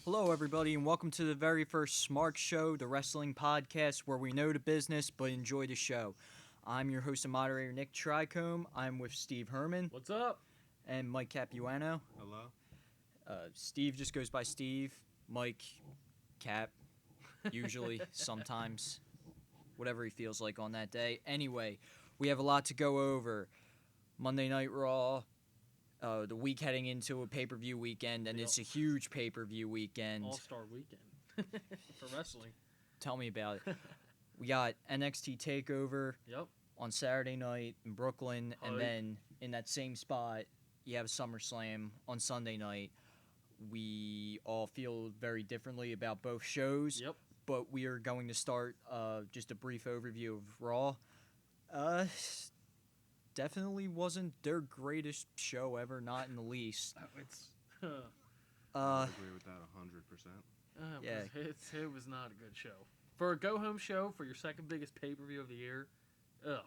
Hello, everybody, and welcome to the very first Smark Show, the wrestling podcast where we know the business but enjoy the show. I'm your host and moderator, Nick Tricombe. I'm with Steve Herman. What's up? And Mike Capuano. Hello. Steve just goes by Steve. Mike, Cap, usually, sometimes, whatever he feels like on that day. Anyway, we have a lot to go over. Monday Night Raw. The week heading into a pay-per-view weekend, and it's a huge pay-per-view weekend. All-star weekend for wrestling. Tell me about it. We got NXT Takeover on Saturday night in Brooklyn, and then in that same spot, you have SummerSlam on Sunday night. We all feel very differently about both shows, but we are going to start just a brief overview of Raw. Definitely wasn't their greatest show ever, not in the least. I agree with that 100%. It was not a good show. For a go-home show, for your second biggest pay-per-view of the year, it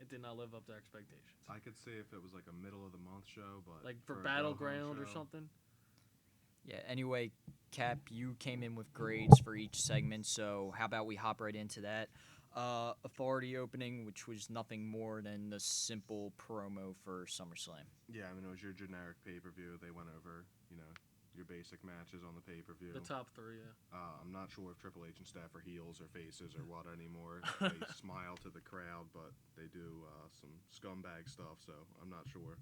did not live up to expectations. I could see if it was like a middle-of-the-month show, but... Like for Battleground or something? Yeah, anyway, Cap, you came in with grades for each segment, so how about we hop right into that? Authority opening, which was nothing more than the simple promo for SummerSlam. Yeah, I mean, it was your generic pay-per-view. They went over, your basic matches on the pay-per-view. The top three, yeah. I'm not sure if Triple H and Steph are heels or faces or what anymore. They smile to the crowd, but they do some scumbag stuff, so I'm not sure.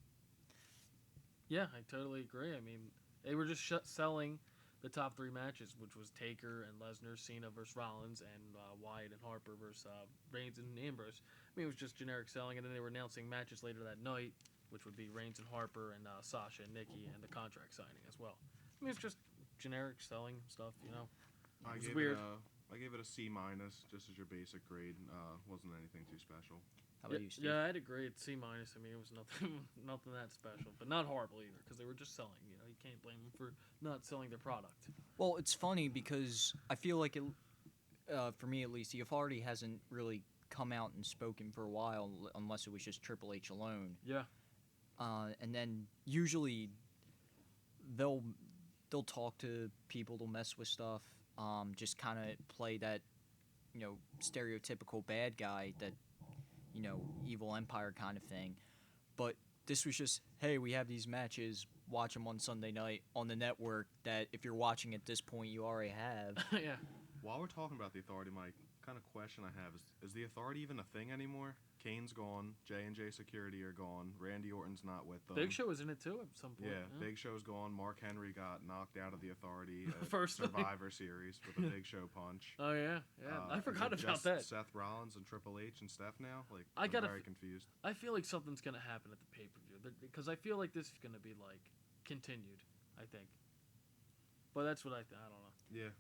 Yeah, I totally agree. I mean, they were just selling the top three matches, which was Taker and Lesnar, Cena versus Rollins, and Wyatt and Harper versus Reigns and Ambrose. I mean, it was just generic selling, and then they were announcing matches later that night, which would be Reigns and Harper and Sasha and Nikki and the contract signing as well. I mean, it's just generic selling stuff, It was weird. I gave it a C-, just as your basic grade. Wasn't anything too special. How about you, Steve? Yeah, I'd agree. It's C-. I mean, it was nothing that special, but not horrible either, because they were just selling. You can't blame them for not selling their product. Well, it's funny because I feel like it, for me at least, the Authority hasn't really come out and spoken for a while, unless it was just Triple H alone. Yeah. And then usually they'll talk to people, they'll mess with stuff, just kind of play that, stereotypical bad guy that, evil empire kind of thing. But this was just, hey, we have these matches, watch them on Sunday night on the network that if you're watching at this point, you already have. Yeah. While we're talking about the Authority, Mike, kind of question I have is the Authority even a thing anymore? Kane's gone, J&J Security are gone, Randy Orton's not with them. Big Show was in it too at some point. Yeah, Big Show's gone. Mark Henry got knocked out of the Authority at First Survivor Series with a Big Show punch. Oh yeah. I forgot about that. Seth Rollins and Triple H and Steph now. Like, I'm very confused. I feel like something's gonna happen at the pay-per-view because I feel like this is gonna be like continued. I think, but that's what I don't know. Yeah.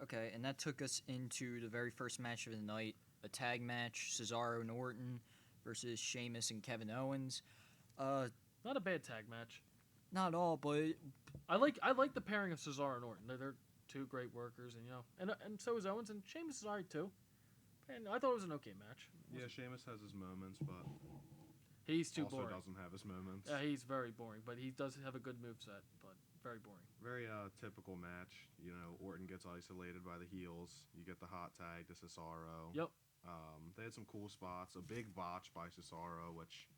Okay, and that took us into the very first match of the night, a tag match, Cesaro and Orton versus Sheamus and Kevin Owens. Not a bad tag match. Not at all, but I like the pairing of Cesaro and Orton. They're two great workers, and so is Owens, and Sheamus is alright too. And I thought it was an okay match. Yeah, Sheamus has his moments, but he's too also boring. doesn't have his moments. Yeah, he's very boring, but he does have a good moveset, but very boring. Very typical match. Orton gets isolated by the heels. You get the hot tag to Cesaro. Yep. They had some cool spots. A big botch by Cesaro, which...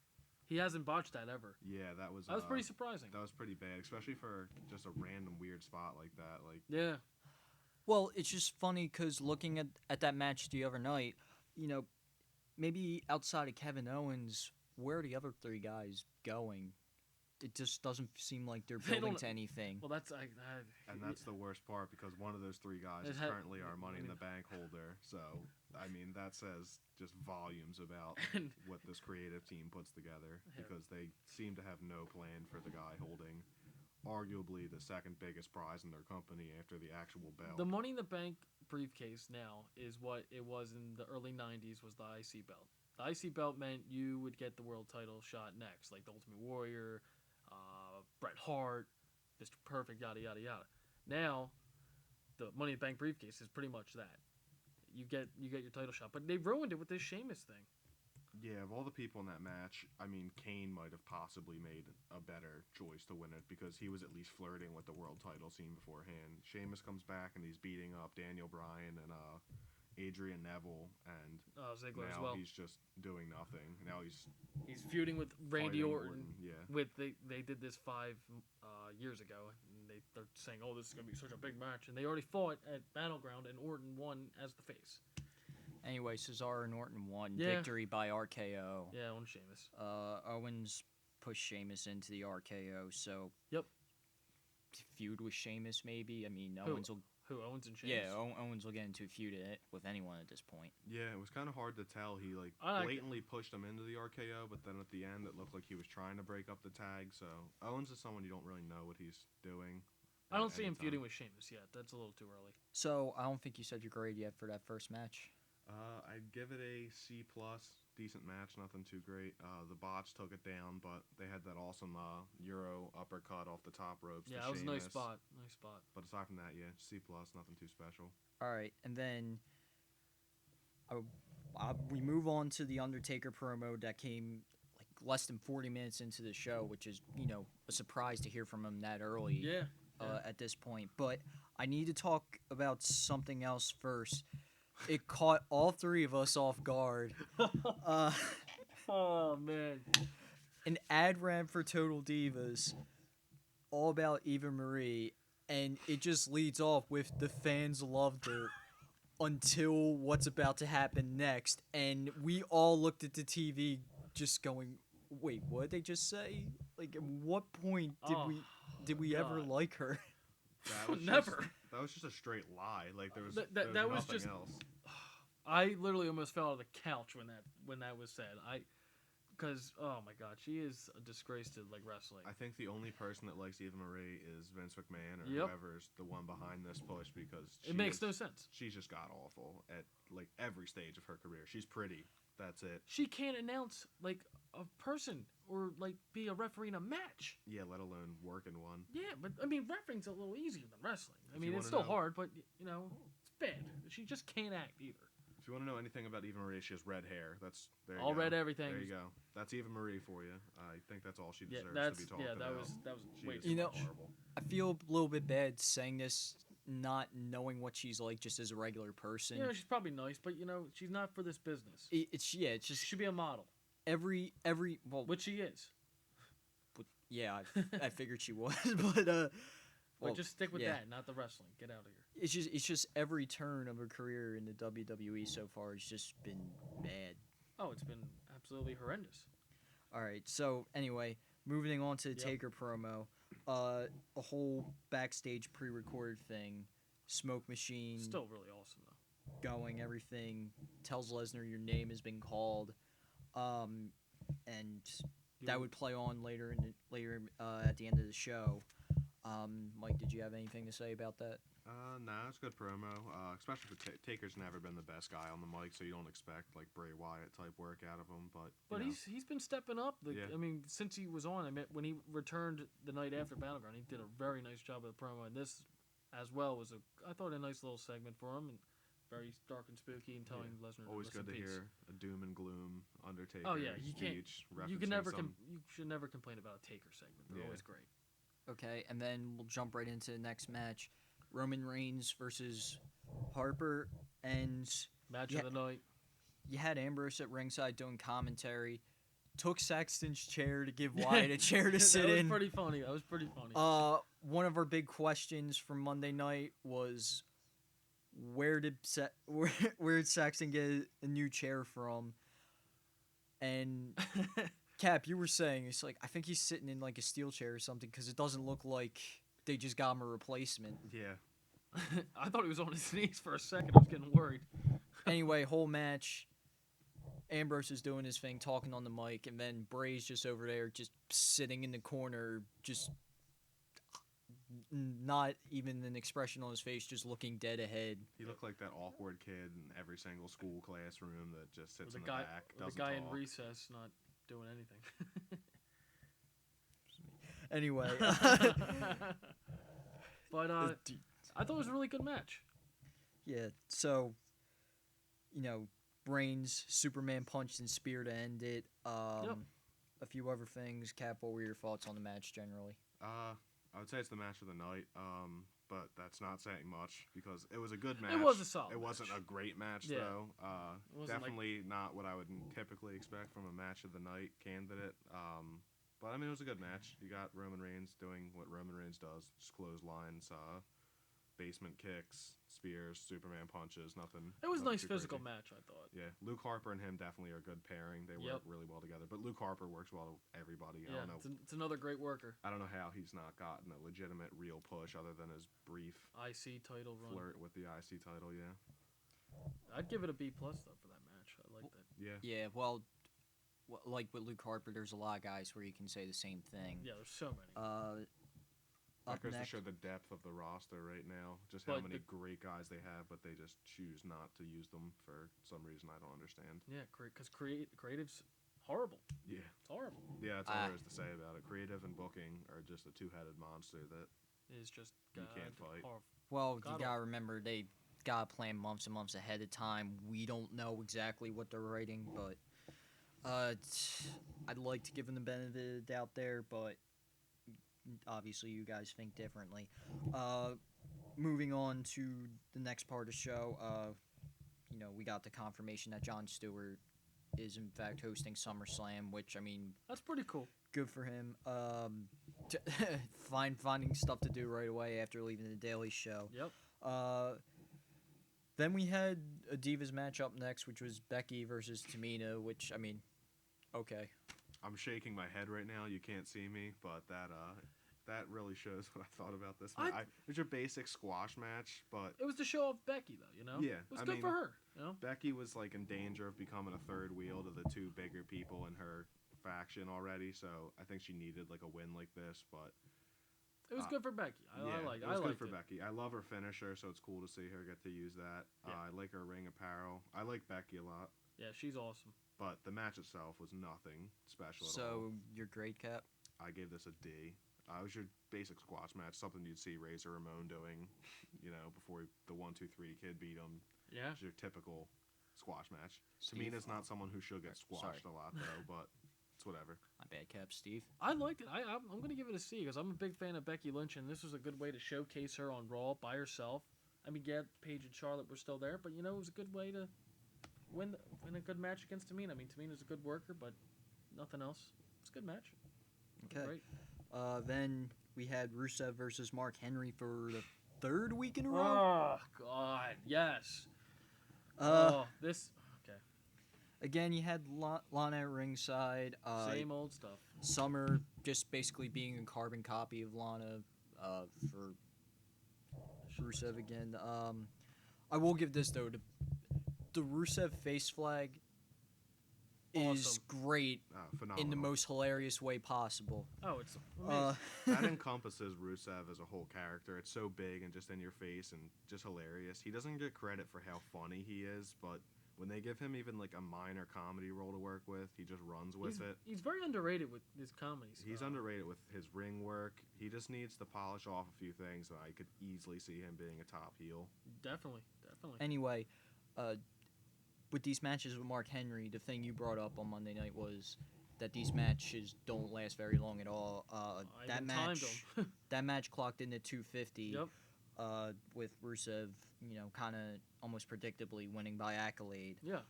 He hasn't botched that ever. Yeah, that was pretty surprising. That was pretty bad, especially for just a random weird spot like that. Yeah. Well, it's just funny because looking at that match the other night, maybe outside of Kevin Owens, where are the other three guys going? It just doesn't seem like they're building to anything. Well, that's and that's the worst part because one of those three guys is currently our Money in the Bank holder. So, I mean, that says just volumes about what this creative team puts together because they seem to have no plan for the guy holding arguably the second biggest prize in their company after the actual belt. The Money in the Bank briefcase now is what it was in the early 90s was the IC belt. The IC belt meant you would get the world title shot next, like the Ultimate Warrior, Bret Hart, Mr. Perfect, yada, yada, yada. Now, the Money in the Bank briefcase is pretty much that. You get your title shot. But they ruined it with this Sheamus thing. Yeah, of all the people in that match, I mean, Kane might have possibly made a better choice to win it because he was at least flirting with the world title scene beforehand. Sheamus comes back and he's beating up Daniel Bryan and Adrian Neville, and Ziggler now as well. he's just doing nothing. Now he's feuding with Randy Orton. Yeah. They did this 5 years ago, and they're saying, "Oh, this is gonna be such a big match," and they already fought at Battleground, and Orton won as the face. Anyway, Cesaro and Orton won. Yeah. Victory by RKO. Yeah, on Sheamus. Owens pushed Sheamus into the RKO, so... Yep. Feud with Sheamus, maybe? I mean, Owens and Sheamus? Yeah, Owens will get into a feud with anyone at this point. Yeah, it was kind of hard to tell. He, blatantly pushed him into the RKO, but then at the end, it looked like he was trying to break up the tag, so... Owens is someone you don't really know what he's doing. I don't see him feuding with Sheamus yet. That's a little too early. So, I don't think you said your grade yet for that first match. I'd give it a C+. Decent match, nothing too great. The bots took it down, but they had that awesome Euro uppercut off the top ropes. Yeah, that was a nice spot. Nice spot. But aside from that, yeah, C+, nothing too special. All right, and then we move on to the Undertaker promo that came like less than 40 minutes into the show, which is, a surprise to hear from him that early. Yeah. At this point. But I need to talk about something else first. It caught all three of us off guard. Oh, man. An ad ran for Total Divas, all about Eva Marie, and it just leads off with the fans loved her until what's about to happen next. And we all looked at the TV just going, wait, what did they just say? Like, at what point did we ever like her? That was Never. That was just a straight lie. Like there was that was nothing just else. I literally almost fell out of the couch when that was said. Because oh my god, she is a disgrace to wrestling. I think the only person that likes Eva Marie is Vince McMahon or whoever's the one behind this push because it makes no sense. She's just god awful at every stage of her career. She's pretty. That's it. She can't announce a person or be a referee in a match. Yeah, let alone work in one. Yeah, but I mean refereeing's a little easier than wrestling. I mean it's still hard, but it's bad. She just can't act either. If you want to know anything about Eva Marie, she has red hair. All red everything. There you go. That's Eva Marie for you. I think that's all she deserves to be talked about. That was way too horrible. I feel a little bit bad saying this, not knowing what she's like just as a regular person. She's probably nice, but she's not for this business. It's just she should be a model. Which she is. But, yeah, I figured she was, but just stick with that, not the wrestling. Get out of here. It's just every turn of her career in the WWE so far has just been bad. Oh, it's been absolutely horrendous. All right, so anyway, moving on to the Taker promo, a whole backstage pre-recorded thing, smoke machine. Still really awesome though. Going, everything tells Lesnar your name has been called, and that would play on later at the end of the show. Mike, did you have anything to say about that? Nah, it's a good promo. Especially for Taker's never been the best guy on the mic, so you don't expect Bray Wyatt type work out of him. But he's been stepping up. I mean, since he was on, when he returned the night after Battleground, he did a very nice job of the promo. And this, as well, was a nice little segment for him, and very dark and spooky, and telling Lesnar. Always good to hear a doom and gloom Undertaker. Oh yeah, you can't. You should never complain about a Taker segment. They're always great. Okay, and then we'll jump right into the next match. Roman Reigns versus Harper, and match of the night. You had Ambrose at ringside doing commentary. Took Saxton's chair to give Wyatt a chair to sit in. That was pretty funny. One of our big questions from Monday night was where did Saxton get a new chair from? And Cap, you were saying it's I think he's sitting in a steel chair or something because it doesn't look like they just got him a replacement. Yeah. I thought he was on his knees for a second. I was getting worried. Anyway, whole match, Ambrose is doing his thing, talking on the mic, and then Bray's just over there, just sitting in the corner, just not even an expression on his face, just looking dead ahead. He looked like that awkward kid in every single school classroom that just sits in the back, doesn't the guy talk. in recess not doing anything. Anyway. But I thought it was a really good match. Yeah, so, Reigns, Superman punched and spear to end it. A few other things. Cap, what were your thoughts on the match generally? I would say it's the match of the night, but that's not saying much because it was a good match. It was a solid It wasn't match. a great match, Yeah. though. Definitely like... not what I would typically expect from a match of the night candidate. But, I mean, it was a good match. You got Roman Reigns doing what Roman Reigns does, just clotheslines, basement kicks, spears, Superman punches, nothing. It was a nice too physical crazy. match, I thought. Yeah, Luke Harper and him definitely are a good pairing. They work really well together. But Luke Harper works well with everybody. I Yeah, don't know. it's another great worker. I don't know how he's not gotten a legitimate real push other than his brief IC title run. flirt with the IC title, yeah. I'd give it a B+ though for that match. I like that. Yeah. Yeah, well, like with Luke Harper, there's a lot of guys where you can say the same thing. Yeah, there's so many. That goes to next, show the depth of the roster right now. Just how But many great guys they have, but they just choose not to use them for some reason I don't understand. Yeah, because creative's horrible. Yeah. It's horrible. Yeah, that's all there is to say about it. Creative and booking are just a two-headed monster that It's just You can't fight. horrible. well, God you gotta remember they gotta plan months and months ahead of time. We don't know exactly what they're writing, but I'd like to give them the benefit of the doubt there, but obviously you guys think differently. Moving on to the next part of the show, we got the confirmation that Jon Stewart is in fact hosting SummerSlam, which, I mean, That's pretty cool. good for him. Finding stuff to do right away after leaving the Daily Show. Yep. Then we had a Divas match up next, which was Becky versus Tamina, which, I mean, okay. I'm shaking my head right now. You can't see me, but that really shows what I thought about this match. It was your basic squash match, but It was to show off Becky, though, you know? Yeah, It was I good mean, for her, you know? Becky was like in danger of becoming a third wheel to the two bigger people in her faction already, so I think she needed like a win like this, but It was good for Becky. it was good for Becky. I love her finisher, so it's cool to see her get to use that. Yeah. I like her ring apparel. I like Becky a lot, Yeah, she's awesome. but the match itself was nothing special at all. So, your grade, Cap? I gave this a D. It was your basic squash match, something you'd see Razor Ramon doing, before the 1-2-3 kid beat him. Yeah. It's your typical squash match. Steve? Tamina's not someone who should get squashed Sorry. a lot, though, but it's whatever. My bad, Cap. Steve? I liked it. I'm going to give it a C because I'm a big fan of Becky Lynch, and this was a good way to showcase her on Raw by herself. I mean, yeah, Paige and Charlotte were still there, but, it was a good way to win a good match against Tamina. I mean, Tamina's a good worker, but nothing else. It's a good match. Okay. Great. Then we had Rusev versus Mark Henry for the third week in a row. Oh, God, yes. This... Okay. Again, you had Lana at ringside. Same old stuff. Summer just basically being a carbon copy of Lana for Rusev again. I will give this, though. The Rusev face flag is Awesome. great Phenomenal. in the most hilarious way possible. Oh, it's amazing. That encompasses Rusev as a whole character. It's so big and just in your face and just hilarious. He doesn't get credit for how funny he is, but when they give him even like a minor comedy role to work with, he just runs with it. He's very underrated with his comedy stuff. He's underrated with his ring work. He just needs to polish off a few things, and I could easily see him being a top heel. Definitely. Anyway, with these matches with Mark Henry, the thing you brought up on Monday night was that these matches don't last very long at all. That match clocked in at 250. Yep. With Rusev, kind of almost predictably winning by accolade. Yeah.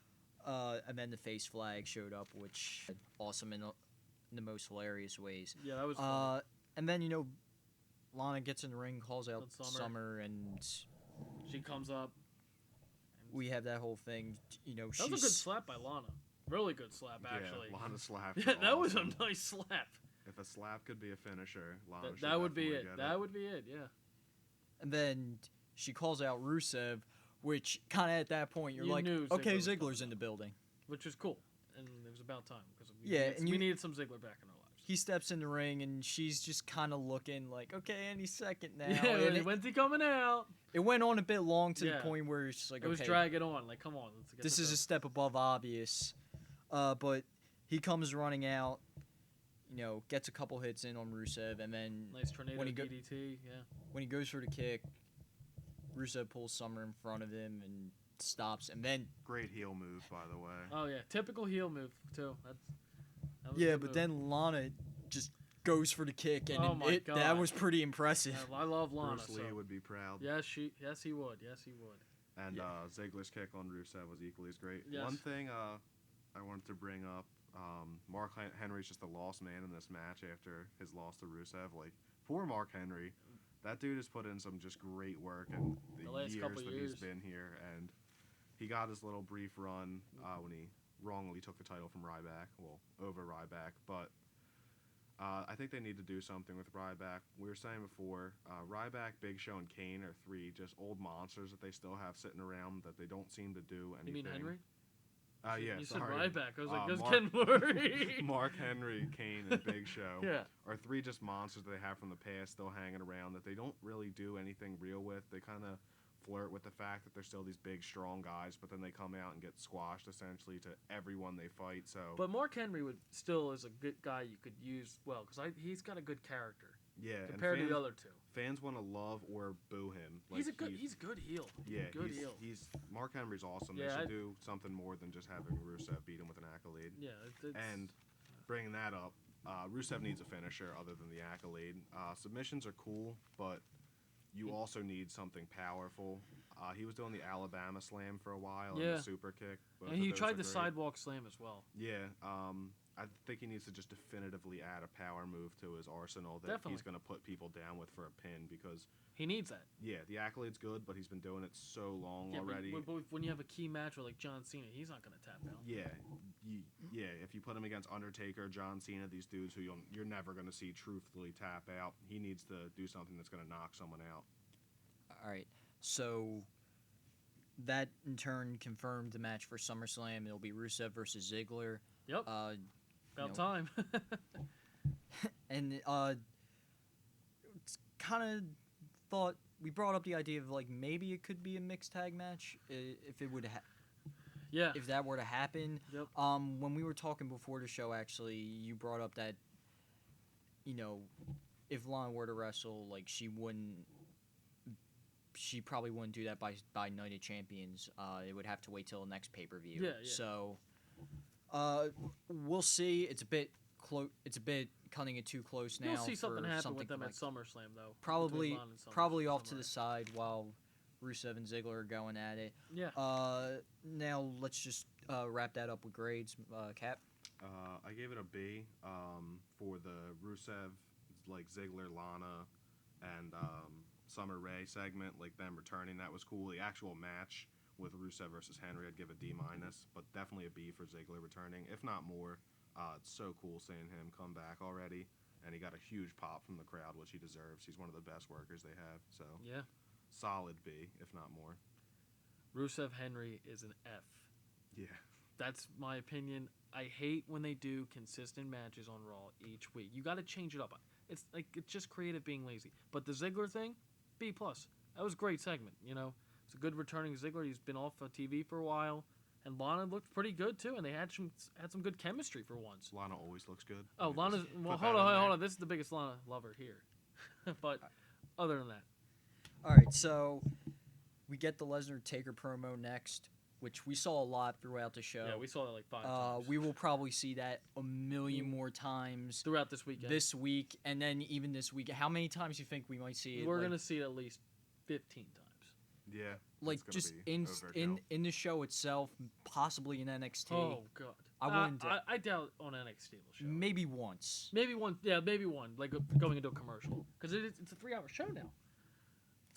And then the face flag showed up, which awesome in the most hilarious ways. Yeah, that was funny. And then, Lana gets in the ring, calls out Summer. and She comes up. we have that whole thing. That was a good slap by Lana. Really good slap, actually. Yeah, Lana slap. Yeah, that was a awesome. nice slap. If a slap could be a finisher, Lana should That would be definitely it. get That would be it, yeah. And then she calls out Rusev, which kind of at that point you're You like, knew okay, Ziggler was Ziggler's in the building. Which was cool. And it was about time. Because we we needed some Ziggler back in our lives. He steps in the ring and she's just kind of looking like, okay, any second now. Yeah, and when's he coming out? it went on a bit long to the Yeah. point where it's just like, It was okay, dragging on. Like, come on. Let's get this is a over. step above obvious. But he comes running out, gets a couple hits in on Rusev, and then Nice tornado when he DDT, yeah. when he goes for the kick, Rusev pulls Summer in front of him, and stops, and then great heel move, by the way. Oh yeah, typical heel move too. That was a yeah, good but move. then Lana just goes for the kick, and Oh my God. that was pretty impressive. Yeah, I love Lana. Bruce Lee would be proud. Yes, he would. Yes, he would. And Yeah. Ziggler's kick on Rusev was equally as great. Yes. One thing I wanted to bring up, Mark Henry's just a lost man in this match after his loss to Rusev. Like, poor Mark Henry. That dude has put in some just great work in the last years couple that years. he's been here. And he got his little brief run when he wrongly took the title from Ryback. Well, over Ryback. But I think they need to do something with Ryback. We were saying before, Ryback, Big Show, and Kane are three just old monsters that they still have sitting around that they don't seem to do anything. You mean Henry? Yeah, You sorry. said Ryback. I was like, just Mark- getting worried. Mark Henry, Kane, and Big Show Yeah. are three just monsters that they have from the past still hanging around that they don't really do anything real with. They kind of flirt with the fact that they're still these big, strong guys, but then they come out and get squashed essentially to everyone they fight. So, But Mark Henry still is a good guy you could use well because he's got a good character yeah, compared and to the other two. fans want to love or boo him. Like, He's a good heel. Yeah, good heel. he's Mark Henry's awesome. Yeah, they should do something more than just having Rusev beat him with an accolade. Yeah, And bringing that up, Rusev needs a finisher other than the accolade. Submissions are cool, but you also need something powerful. He was doing the Alabama Slam for a while and the super kick. And he tried the sidewalk slam as well. Yeah, I think he needs to just definitively add a power move to his arsenal that Definitely. he's going to put people down with for a pin because He needs that. yeah, the accolade's good, but he's been doing it so long Yeah, already. but when you have a key match with like John Cena, he's not going to tap out. Yeah, if you put him against Undertaker, John Cena, these dudes who you're never going to see truthfully tap out, he needs to do something that's going to knock someone out. All right, so that in turn confirmed the match for SummerSlam. It'll be Rusev versus Ziggler. Yep. About time. And it's kind of thought we brought up the idea of like maybe it could be a mixed tag match if it would Yeah. if that were to happen. Yep. When we were talking before the show, actually, you brought up that if Lana were to wrestle, like she probably wouldn't do that by Night of Champions. It would have to wait till the next pay-per-view. Yeah. So we'll see. It's a bit It's a bit cutting it too close now. You'll see something happen something with them like, at SummerSlam, though. Probably, between Lana and probably off to SummerSlam. the side while Rusev and Ziggler are going at it. Yeah. Now let's just wrap that up with grades. Cap. I gave it a B for the Rusev, like Ziggler, Lana, and Summer Rae segment, like them returning. That was cool. The actual match with Rusev versus Henry, I'd give a D-, but definitely a B for Ziggler returning, if not more. It's so cool seeing him come back already, and he got a huge pop from the crowd, which he deserves. He's one of the best workers they have. So Yeah. solid B, if not more. Rusev Henry is an F. Yeah. That's my opinion. I hate when they do consistent matches on Raw each week. You got to change it up. It's like it's just creative being lazy. But the Ziggler thing, B+. That was a great segment. It's a good returning Ziggler. He's been off of TV for a while, and Lana looked pretty good too. And they had some good chemistry for once. Lana always looks good. Oh, Let me Lana's. just Well, put hold that in on. there. This is the biggest Lana lover here. But other than that, All right, so we get the Lesnar Taker promo next, which we saw a lot throughout the show. yeah, we saw that like 5 times. We will probably see that a million more times throughout this weekend. this week, and then even this week. How many times do you think we might see it? We're like, gonna see it at least 15 times. Yeah. like it's gonna just be in overkill. the show itself, possibly in NXT. Oh God, I wouldn't. I doubt on NXT will show. Maybe once. Maybe one. Yeah, maybe one. Like going into a commercial because it's a 3-hour show now.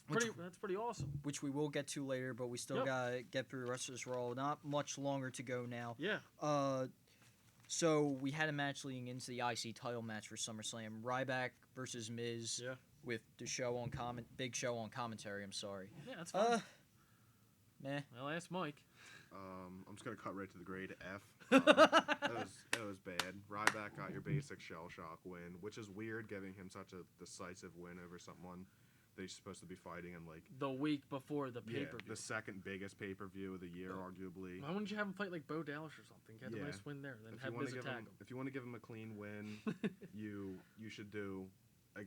That's pretty awesome. Which we will get to later, but we still Yep. gotta get through the rest of this Raw. Not much longer to go now. Yeah. So we had a match leading into the IC title match for SummerSlam. Ryback versus Miz. Yeah. With the show on Big Show on commentary. I'm sorry. Yeah, that's fine. Meh. Well, ask Mike. I'm just gonna cut right to the grade F. It was bad. Ryback got your basic shell shock win, which is weird, giving him such a decisive win over someone they're supposed to be fighting in like The week before the pay per view. the second biggest pay per view of the year, arguably. Why wouldn't you have him fight like Bo Dallas or something? Get a Yeah. nice win there, then If have you want Miz to give attack him, him. if you want to give him a clean win, you should do it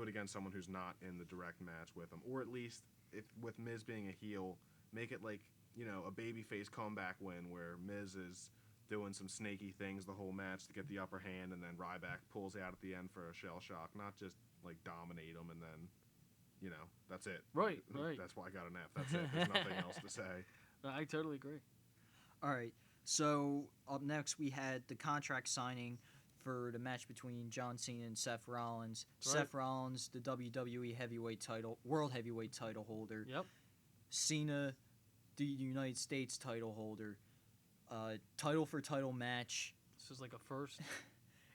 against someone who's not in the direct match with him, or at least if with Miz being a heel, make it like a babyface comeback win where Miz is doing some snaky things the whole match to get the upper hand, and then Ryback pulls out at the end for a shell shock, not just like dominate him and then, that's it. Right. That's why I got an F. That's it. There's nothing else to say. I totally agree. All right. So up next we had the contract signing for the match between John Cena and Seth Rollins. Right. Seth Rollins, the WWE World Heavyweight title holder. Yep. Cena, the United States title holder. Title for title match. This is like a first.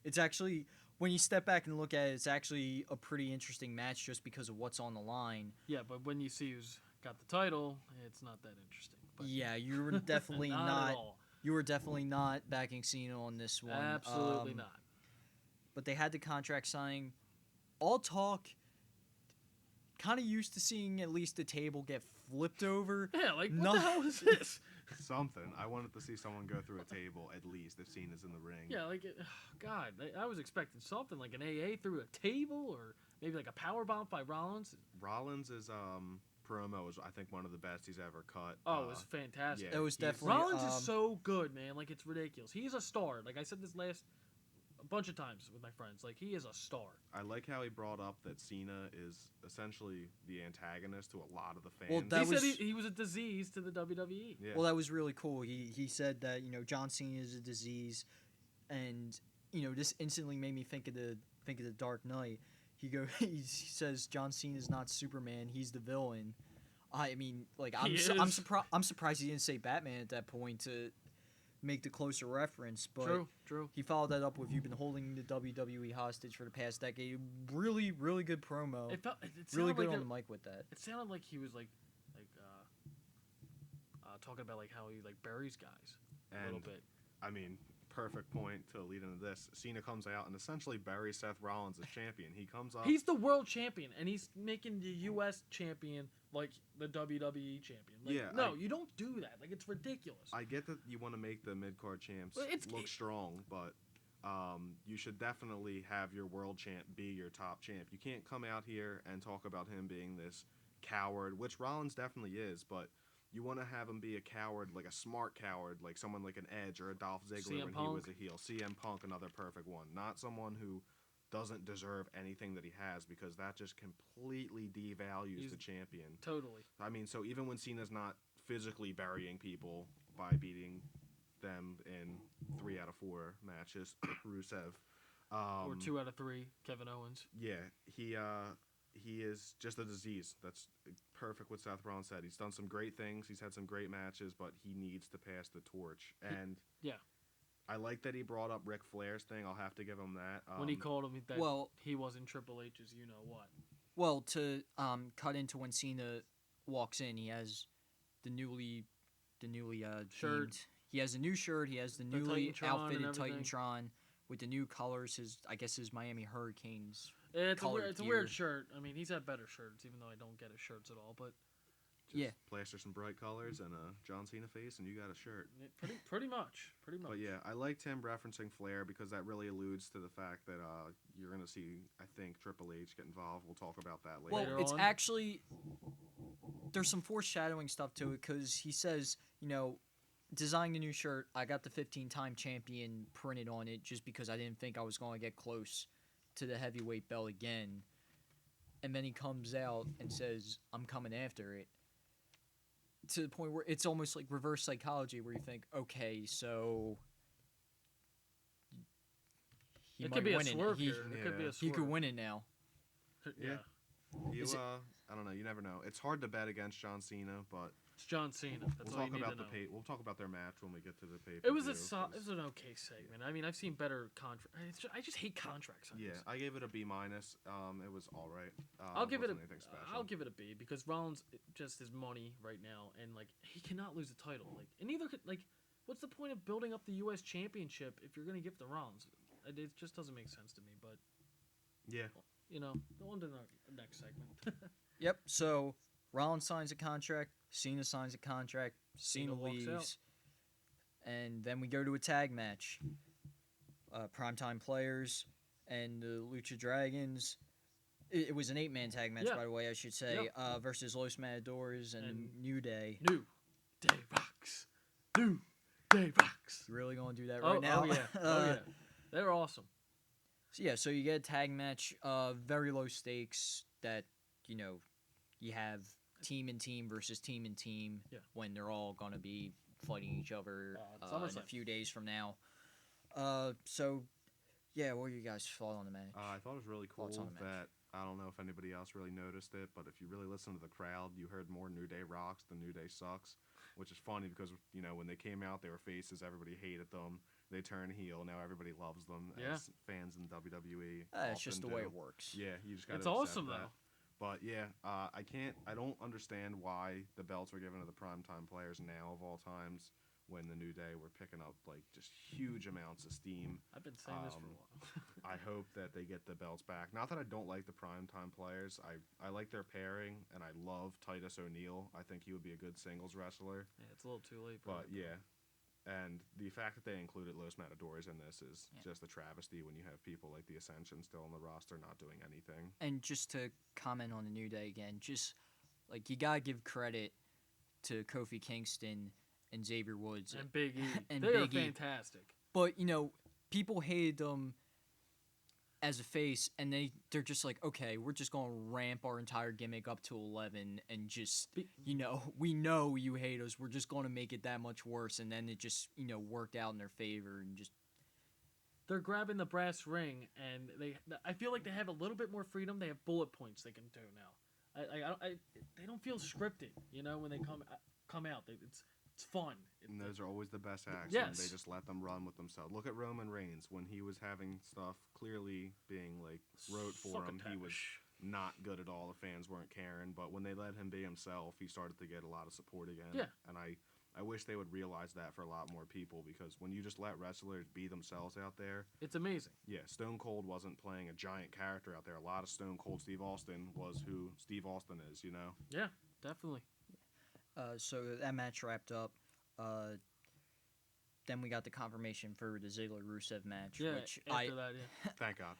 It's actually, when you step back and look at it, it's actually a pretty interesting match just because of what's on the line. Yeah, but when you see who's got the title, it's not that interesting. But Yeah, you were definitely not at all. You were definitely not backing Cena on this one. Absolutely not. But they had the contract signing. All talk. Kind of used to seeing at least the table get flipped over. Yeah, like, what the hell is this? Something. I wanted to see someone go through a table at least if Cena's in the ring. Yeah, like, God, I was expecting something like an AA through a table or maybe like a power bomb by Rollins. Rollins' promo is, I think, one of the best he's ever cut. Oh, it was fantastic. It was definitely Rollins is so good, man. Like, it's ridiculous. He's a star. Like I said this a bunch of times with my friends. Like, he is a star. I like how he brought up that Cena is essentially the antagonist to a lot of the fans. Well, He said he was a disease to the WWE. Yeah. Well, that was really cool. He said that John Cena is a disease, and this instantly made me think of the Dark Knight. He says John Cena is not Superman. He's the villain. I mean, like I'm surprised he didn't say Batman at that point to make the closer reference. But True. he followed that up with "You've been holding the WWE hostage for the past decade." Really, really good promo. It really good like on the mic with that. It sounded like he was talking about like how he like buries guys a little bit. I mean, perfect point to lead into this. Cena comes out and essentially buries Seth Rollins as champion. He comes up. He's the world champion, and he's making the U.S. champion like the WWE champion. Like, you don't do that. Like, it's ridiculous. I get that you want to make the mid-card champs look strong, but you should definitely have your world champ be your top champ. You can't come out here and talk about him being this coward, which Rollins definitely is, but you want to have him be a coward, like a smart coward, like someone like an Edge or a Dolph Ziggler when he was a heel. CM Punk, another perfect one. Not someone who doesn't deserve anything that he has, because that just completely devalues the champion. Totally. I mean, so even when Cena's not physically burying people by beating them in 3 out of 4 matches, Rusev. Or 2 out of 3, Kevin Owens. Yeah, he is just a disease. That's perfect what Seth Rollins said. He's done some great things. He's had some great matches, but he needs to pass the torch. And I like that he brought up Ric Flair's thing. I'll have to give him that. When he called him that he wasn't Triple H's you-know-what. Well, to cut into when Cena walks in, he has the newly shirt. He has a new shirt. He has the newly outfitted Titantron with the new colors. His Miami Hurricanes. It's a weird shirt. I mean, he's had better shirts, even though I don't get his shirts at all. But just plaster some bright colors and a John Cena face, and you got a shirt. Pretty much. But yeah, I liked him referencing Flair because that really alludes to the fact that you're going to see, I think, Triple H get involved. We'll talk about that later. Well, it's actually, there's some foreshadowing stuff to it, because he says, designing the new shirt, I got the 15-time champion printed on it just because I didn't think I was going to get close to the heavyweight belt again. And then he comes out and says, I'm coming after it. To the point where it's almost like reverse psychology, where you think, okay, so he might win it. He could win it now. Yeah. I don't know. You never know. It's hard to bet against John Cena, but it's John Cena. That's all you need to know. We'll talk about their match when we get to the pay. It was an okay segment. I mean, I've seen better contracts. I just hate contracts. Yeah, I gave it a B-. It was all right. I'll give it a B, because Rollins just his money right now, and like he cannot lose the title. Like, and neither could what's the point of building up the U.S. Championship if you're going to give it to Rollins? It just doesn't make sense to me. But yeah, go on to the next segment. Yep. So Rollins signs a contract. Cena signs a contract. Cena leaves. And then we go to a tag match. Primetime Players and the Lucha Dragons. It was an 8-man tag match, by the way, I should say, versus Los Matadores and New Day. Day Rocks. New Day Rocks. You really gonna do that right now? Oh yeah. Oh yeah. They were awesome. So you get a tag match, very low stakes that, you know, you have team and team versus team and team when they're all going to be fighting each other in a few days from now. What were you guys' thoughts on the match? I thought it was really cool that, I don't know if anybody else really noticed it, but if you really listen to the crowd, you heard more New Day rocks than New Day sucks, which is funny because, you know, when they came out, they were faces, everybody hated them. They turn heel, now everybody loves them as fans in WWE. It's just the way it works. Yeah, you just got to It's awesome, though. But yeah, I don't understand why the belts were given to the primetime players now of all times when the New Day were picking up like just huge amounts of steam. I've been saying this for a while. I hope that they get the belts back. Not that I don't like the primetime players. I like their pairing, and I love Titus O'Neil. I think he would be a good singles wrestler. Yeah, it's a little too late. But yeah. And the fact that they included Los Matadores in this is just a travesty when you have people like the Ascension still on the roster not doing anything. And just to comment on the New Day again, just like you gotta give credit to Kofi Kingston and Xavier Woods and Big E. And they are Big E. fantastic. But you know, people hated them as a face, and they're just like, okay, we're just gonna ramp our entire gimmick up to 11, and just we know you hate us. We're just gonna make it that much worse, and then it just worked out in their favor, and just they're grabbing the brass ring, and I feel like they have a little bit more freedom. They have bullet points they can do now. They don't feel scripted, when they come out. It's fun. And those are always the best acts. Yes. And they just let them run with themselves. Look at Roman Reigns when he was having stuff clearly being like wrote for him. He was not good at all. The fans weren't caring. But when they let him be himself, he started to get a lot of support again. Yeah. And I wish they would realize that for a lot more people, because when you just let wrestlers be themselves out there, it's amazing. Yeah, Stone Cold wasn't playing a giant character out there. A lot of Stone Cold Steve Austin was who Steve Austin is, Yeah, definitely. So that match wrapped up. Then we got the confirmation for the Ziggler-Rusev match. Yeah, which after that, Thank God.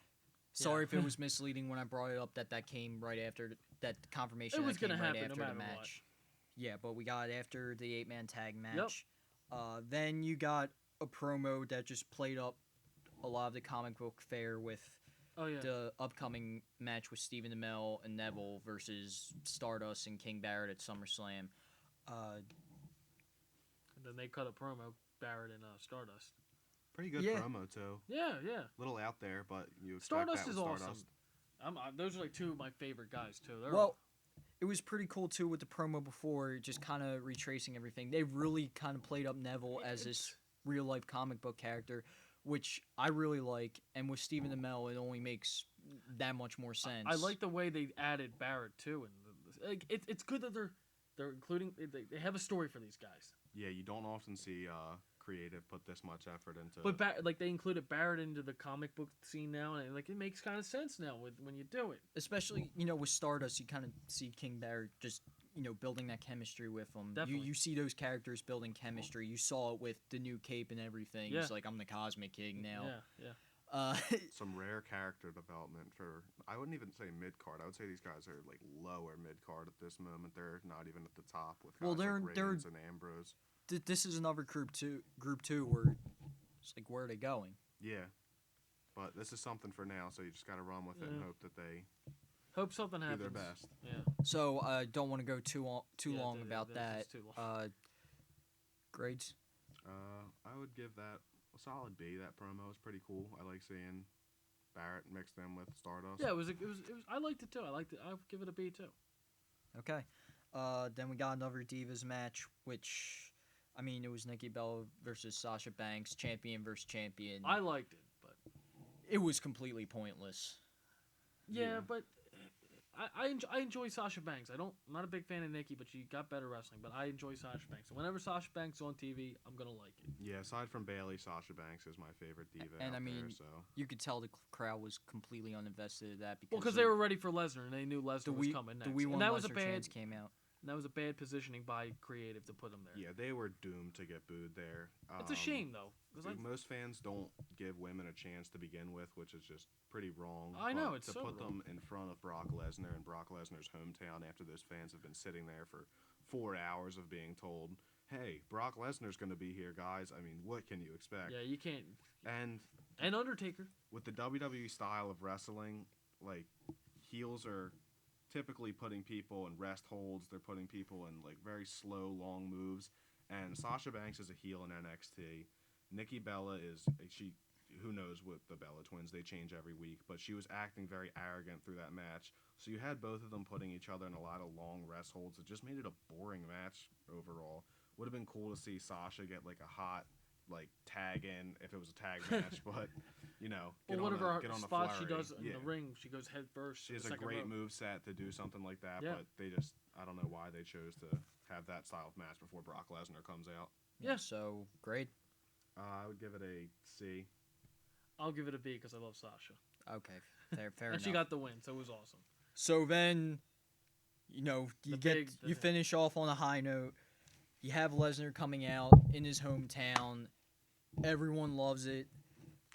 Sorry if it was misleading when I brought it up that came right after that confirmation. It was going to happen right after no matter the match. What. Yeah, but we got after the 8-man tag match. Yep. Then you got a promo that just played up a lot of the comic book fare with the upcoming match with Stephen Amell and Neville versus Stardust and King Barrett at SummerSlam. And then they cut a promo, Barrett and Stardust. Pretty good promo too. Yeah. Little out there, but you expect Stardust that is with awesome. Stardust. Those are like two of my favorite guys too. It was pretty cool too with the promo before, just kind of retracing everything. They really kind of played up Neville as this real life comic book character, which I really like. And with Stephen Amell, it only makes that much more sense. I like the way they added Barrett too, and it's good that they're including. They have a story for these guys. Yeah, you don't often see creative put this much effort into. But they included Barrett into the comic book scene now, and it makes kind of sense now when you do it. Especially with Stardust, you kind of see King Barrett just building that chemistry with them. Definitely. You see those characters building chemistry. You saw it with the new cape and everything. Yeah. It's like, I'm the Cosmic King now. Yeah. Some rare character development for, I wouldn't even say mid card. I would say these guys are like lower mid card at this moment. They're not even at the top with guys like Reigns and Ambrose. This is another group two where it's like, where are they going? Yeah, but this is something for now, so you just got to run with it and hope that they something happens. Do their best. Yeah. So I don't want to go too long about that. Too long. Grades? I would give that a solid B. That promo was pretty cool. I like seeing Barrett mix them with Stardust. Yeah, it was. I liked it too. I liked it. I would give it a B too. Okay. Then we got another Divas match, which, I mean, it was Nikki Bella versus Sasha Banks, champion versus champion. I liked it, but it was completely pointless. Yeah. But I enjoy Sasha Banks. I'm not a big fan of Nikki, but she got better wrestling. But I enjoy Sasha Banks. And whenever Sasha Banks is on TV, I'm gonna like it. Yeah, aside from Bayley, Sasha Banks is my favorite diva. And out I mean, there, so. you could tell the crowd was completely uninvested in that because they were ready for Lesnar and they knew Lesnar was coming next. The We Want and that Lesnar chants came out. And that was a bad positioning by creative to put him there. Yeah, they were doomed to get booed there. It's a shame, though. Most fans don't give women a chance to begin with, which is just pretty wrong. I know, it's to so put wrong. them in front of Brock Lesnar in Brock Lesnar's hometown after those fans have been sitting there for 4 hours of being told hey, Brock Lesnar's going to be here, guys. I mean, what can you expect? Yeah, you can't. And Undertaker. With the WWE style of wrestling, like, heels are typically putting people in rest holds. They're putting people in, like, very slow, long moves. And Sasha Banks is a heel in NXT. Nikki Bella who knows with the Bella twins, they change every week, but she was acting very arrogant through that match. So you had both of them putting each other in a lot of long rest holds. It just made it a boring match overall. Would have been cool to see Sasha get like a hot tag in if it was a tag match, but get one of her get on spots the she flurry. does in the ring, she goes head first. She has a great move set to do something like that, Yeah. but I don't know why they chose to have that style of match before Brock Lesnar comes out. Yeah. So great. I would give it a C. I'll give it a B because I love Sasha. Okay, fair And enough. she got the win, so it was awesome. So then, you finish off on a high note. You have Lesnar coming out in his hometown. Everyone loves it.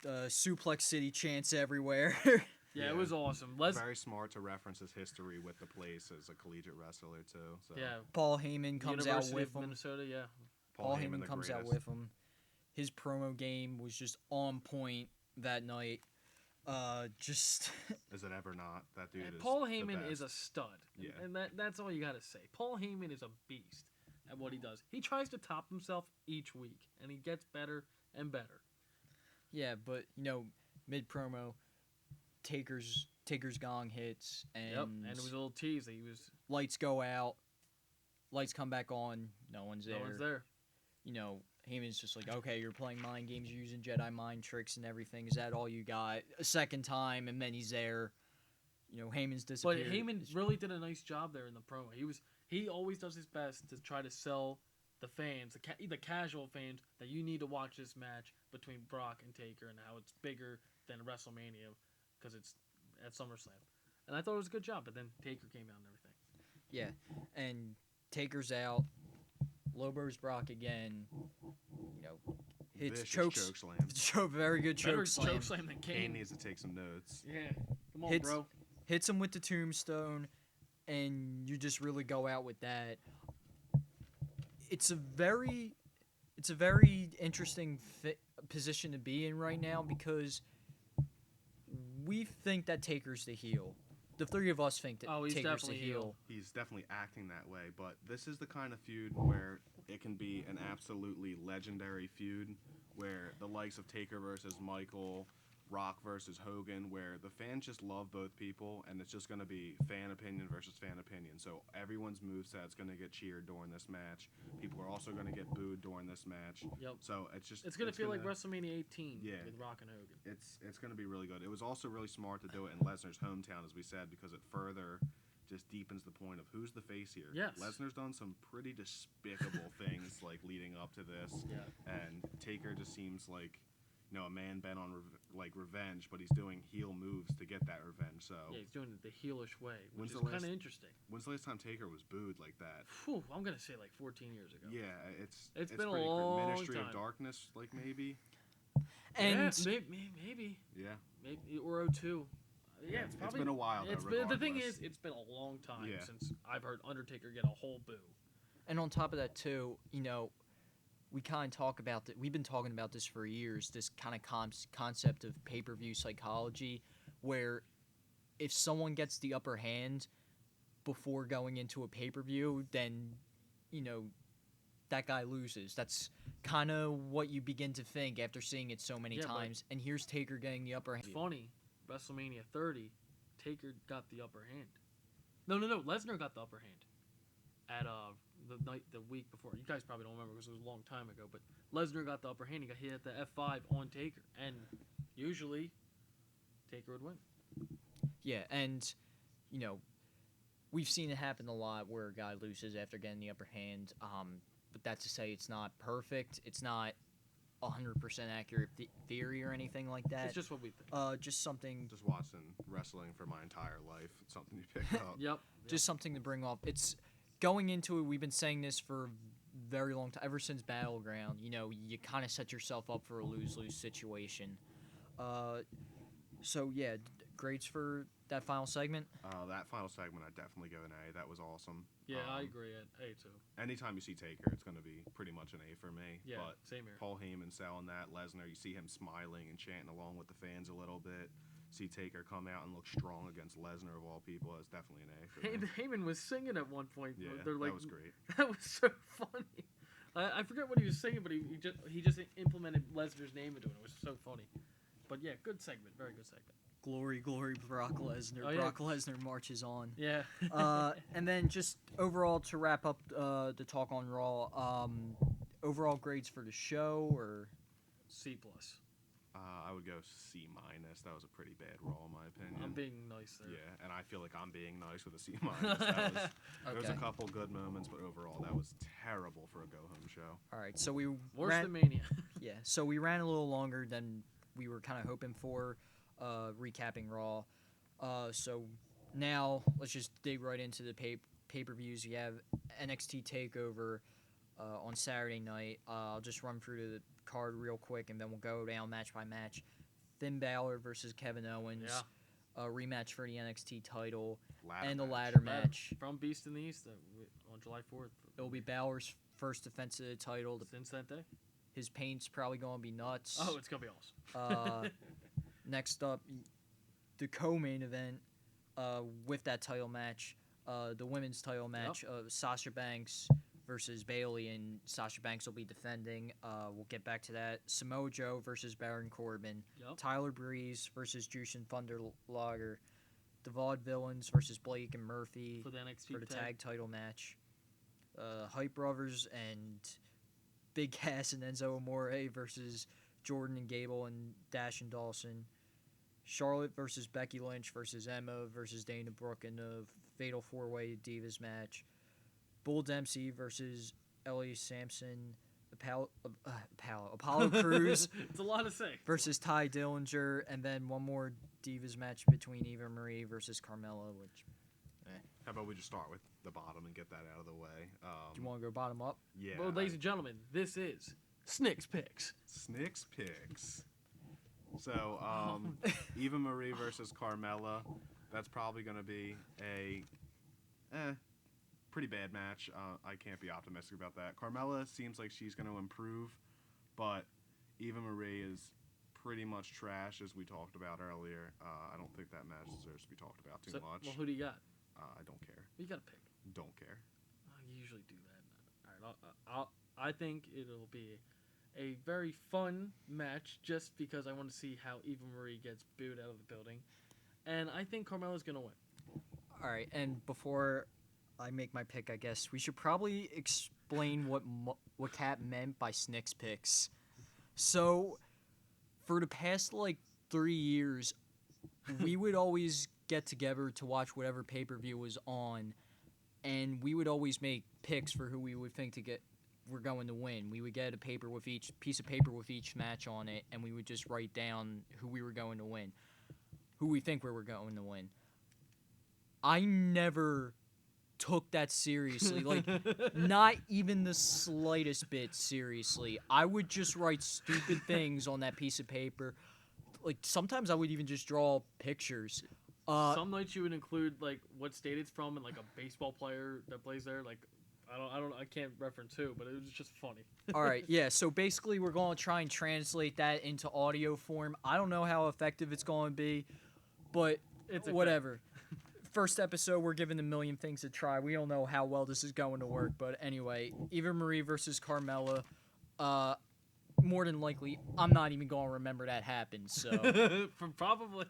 Suplex City chants everywhere. Yeah, it was awesome. Very smart to reference his history with the place as a collegiate wrestler too. So. Yeah. Paul Heyman comes out University with of him. Minnesota, yeah. Paul Heyman comes out with him. His promo game was just on point that night. Is it ever not? That dude is Paul the Heyman best. is a stud. Yeah. And that's all you got to say. Paul Heyman is a beast at what he does. He tries to top himself each week, and he gets better and better. Yeah, but, mid promo, Taker's gong hits, and And it was a little tease that he was. Lights go out, lights come back on, no one's there. No one's there. Heyman's just like, okay, you're playing mind games, you're using Jedi mind tricks and everything. Is that all you got? A second time, and then he's there. Heyman's disappeared. But Heyman really did a nice job there in the promo. He always does his best to try to sell the fans, the casual fans, that you need to watch this match between Brock and Taker and how it's bigger than WrestleMania because it's at SummerSlam. And I thought it was a good job, but then Taker came out and everything. Yeah, and Taker's out. Lobos Brock again. Hits Vicious chokes. choke slam. Very good choke slam. Choke slam than Kane Kane. needs to take some notes. Yeah, come on, bro. Hits him with the tombstone, and you just really go out with that. It's a very interesting position to be in right now because we think that Taker's the heel. The three of us think that Taker's the heel. He's definitely acting that way, but this is the kind of feud where it can be an absolutely legendary feud where the likes of Taker versus Michael, Rock versus Hogan, where the fans just love both people, and it's just going to be fan opinion versus fan opinion. So everyone's moveset's going to get cheered during this match. People are also going to get booed during this match. Yep. So it's going to feel like WrestleMania 18 with Rock and Hogan. It's going to be really good. It was also really smart to do it in Lesnar's hometown, as we said, because it further just deepens the point of who's the face here. Yes. Lesnar's done some pretty despicable things leading up to this. Yeah. And Taker just seems like a man bent on revenge, but he's doing heel moves to get that revenge. So yeah, he's doing it the heelish way, which is When's the kind of last- interesting. When's the last time Taker was booed like that? Whew, I'm gonna say like 14 years ago. Yeah, it's been a pretty crazy. long Ministry time. of Darkness, maybe. And yeah, maybe or 02. Yeah, it's probably been a while. It's though, been, the thing regardless. is, it's been a long time Yeah. since I've heard Undertaker get a whole boo. And on top of that, too, we kind of talk about that. We've been talking about this for years. This kind of concept of pay-per-view psychology, where if someone gets the upper hand before going into a pay-per-view, then that guy loses. That's kind of what you begin to think after seeing it so many times. And here's Taker getting the upper hand. It's funny. WrestleMania 30, Taker got the upper hand. No. Lesnar got the upper hand at the week before. You guys probably don't remember because it was a long time ago. But Lesnar got the upper hand. He got hit at the F5 on Taker, and usually Taker would win. Yeah, and we've seen it happen a lot where a guy loses after getting the upper hand. But that's to say it's not perfect. It's not 100% accurate theory or anything like that. It's just what we think. Just something. Just watching wrestling for my entire life. It's something you pick up. Yep. Just something to bring up. It's going into it. We've been saying this for a very long time, ever since Battleground. You kind of set yourself up for a lose-lose situation. So yeah, grades for that final segment? That final segment, I'd definitely give an A. That was awesome. Yeah, I agree. At A too. Anytime you see Taker, it's going to be pretty much an A for me. Yeah, but same here. Paul Heyman selling that. Lesnar, you see him smiling and chanting along with the fans a little bit. See Taker come out and look strong against Lesnar of all people. It's definitely an A for me. Heyman was singing at one point. Yeah, They're like, that was great. That was so funny. I forget what he was singing, but he just implemented Lesnar's name into it. It was so funny. But yeah, good segment. Very good segment. Glory, glory, Brock Lesnar. Oh, yeah. Brock Lesnar marches on. Yeah. And then just overall to wrap up the talk on Raw, overall grades for the show or C+. I would go C-. That was a pretty bad Raw, in my opinion. I'm being nice there. Yeah, and I feel like I'm being nice with a C-. There was a Okay. couple good moments, but overall, that was terrible for a go-home show. All right, so we Worse ran, than Mania. yeah, so we ran a little longer than we were kind of hoping for, recapping Raw. So now let's just dig right into the pay-per-views. You have NXT Takeover on Saturday night. I'll just run through the card real quick, and then we'll go down match by match. Finn Balor versus Kevin Owens. Yeah. A rematch for the NXT title. Ladder And the match. ladder match. From Beast in the East on July 4th. It'll be Balor's first defense of the title. Since that day? His paint's probably going to be nuts. Oh, it's going to be awesome. Next up, the co-main event with that title match, the women's title match of Sasha Banks versus Bayley, and Sasha Banks will be defending. We'll get back to that. Samoa Joe versus Baron Corbin. Yep. Tyler Breeze versus Jushin Thunder Liger. The Vaudevillains versus Blake and Murphy For the NXT for the tag title match. Hype Brothers and Big Cass and Enzo Amore versus Jordan and Gable and Dash and Dawson. Charlotte versus Becky Lynch versus Emma versus Dana Brooke in the Fatal 4-Way Divas match. Bull Dempsey versus Ellie Sampson. Apollo Crews It's a lot to say. versus Ty Dillinger. And then one more Divas match between Eva Marie versus Carmella, which... How about we just start with the bottom and get that out of the way? Do you want to go bottom up? Yeah. Well, ladies and gentlemen, this is Snick's Picks. Snick's Picks. So, Eva Marie versus Carmella. That's probably going to be a pretty bad match. I can't be optimistic about that. Carmella seems like she's going to improve, but Eva Marie is pretty much trash, as we talked about earlier. I don't think that match deserves to be talked about too much. Well, who do you got? I don't care. You got to pick. Don't care. I usually do that. All right, I think it'll be a very fun match just because I want to see how Eva Marie gets booed out of the building. And I think Carmella's going to win. All right, and before I make my pick, I guess we should probably explain what Kat meant by Snick's Picks. So, for the past, 3 years, we would always get together to watch whatever pay-per-view was on, and we would always make picks for who we would think we're going to win. We would get a piece of paper with each match on it, and we would just write down who we were going to win, who we think we were going to win. I never took that seriously, not even the slightest bit seriously. I would just write stupid things on that piece of paper. Sometimes I would even just draw pictures. Some nights you would include what state it's from and a baseball player that plays there. I can't reference who, but it was just funny. All right, yeah. So basically, we're going to try and translate that into audio form. I don't know how effective it's going to be, but It's whatever. First episode, we're giving a million things to try. We don't know how well this is going to work, but anyway, Eva Marie versus Carmella. More than likely, I'm not even going to remember that happened. So Probably.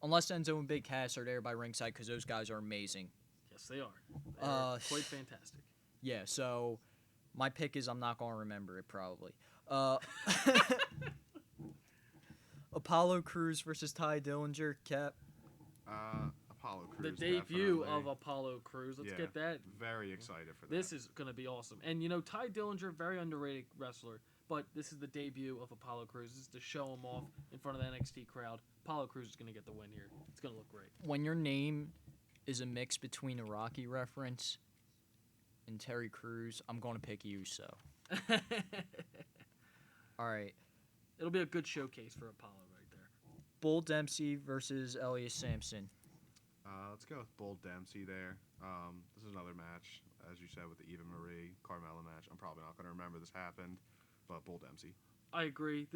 unless Enzo and Big Cass are there by ringside, because those guys are amazing. Yes, they are. They are quite fantastic. Yeah. So my pick is I'm not going to remember it probably. Apollo Crews versus Ty Dillinger. Cap. Apollo Crews. The debut definitely. of Apollo Crews. Let's Yeah, get that. Very excited for that. This is going to be awesome. And, Ty Dillinger, very underrated wrestler, but this is the debut of Apollo Crews. This is to show him off in front of the NXT crowd. Apollo Crews is going to get the win here. It's going to look great. When your name is a mix between a Rocky reference and Terry Crews, I'm going to pick you, so. All right. It'll be a good showcase for Apollo right there. Bull Dempsey versus Elias Sampson. let's go with Bull Dempsey there. This is another match, as you said, with the Eva Marie Carmella match. I'm probably not going to remember this happened, but Bull Dempsey. I agree.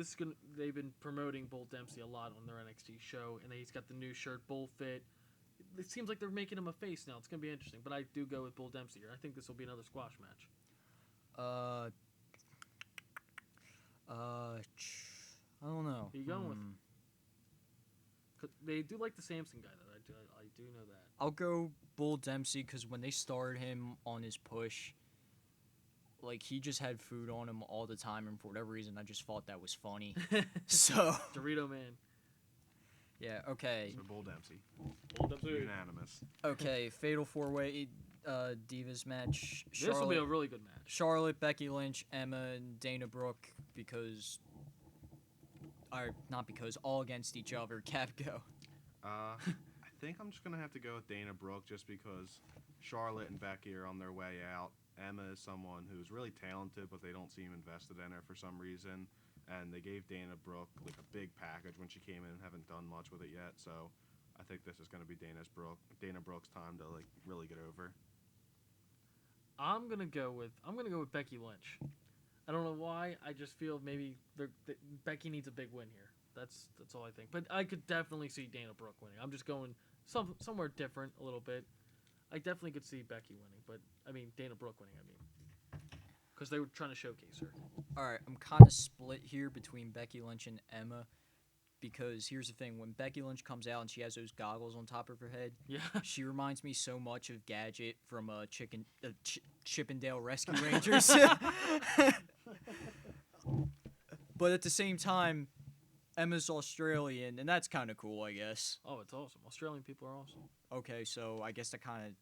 They've been promoting Bull Dempsey a lot on their NXT show, and he's got the new shirt, Bull Fit. It seems like they're making him a face now. It's going to be interesting, but I do go with Bull Dempsey here. I think this will be another squash match. I don't know. Who you going with? They do like the Samson guy, though. I do know that. I'll go Bull Dempsey because when they started him on his push, like, he just had food on him all the time, and for whatever reason, I just thought that was funny. So Dorito Man. Yeah, okay. So Bull Dempsey. Bull Dempsey. Unanimous. Okay, Fatal 4-Way Divas match. This will be a really good match. Charlotte, Becky Lynch, Emma, and Dana Brooke all against each other. Cap, go. I think I'm just going to have to go with Dana Brooke just because Charlotte and Becky are on their way out. Emma is someone who's really talented, but they don't seem invested in her for some reason. And they gave Dana Brooke like a big package when she came in and haven't done much with it yet. So I think this is going to be Dana Brooke's time to like really get over. I'm gonna go with Becky Lynch. I don't know why. I just feel maybe Becky needs a big win here. That's all I think. But I could definitely see Dana Brooke winning. I'm just going somewhere different a little bit. I definitely could see Becky winning, but I mean Dana Brooke winning. Because they were trying to showcase her. All right, I'm kind of split here between Becky Lynch and Emma. Because here's the thing, when Becky Lynch comes out and she has those goggles on top of her head, yeah, she reminds me so much of Gadget from Chippendale Rescue Rangers. But at the same time, Emma's Australian, and that's kind of cool, I guess. Oh, it's awesome. Australian people are awesome. Okay, so I guess that kind of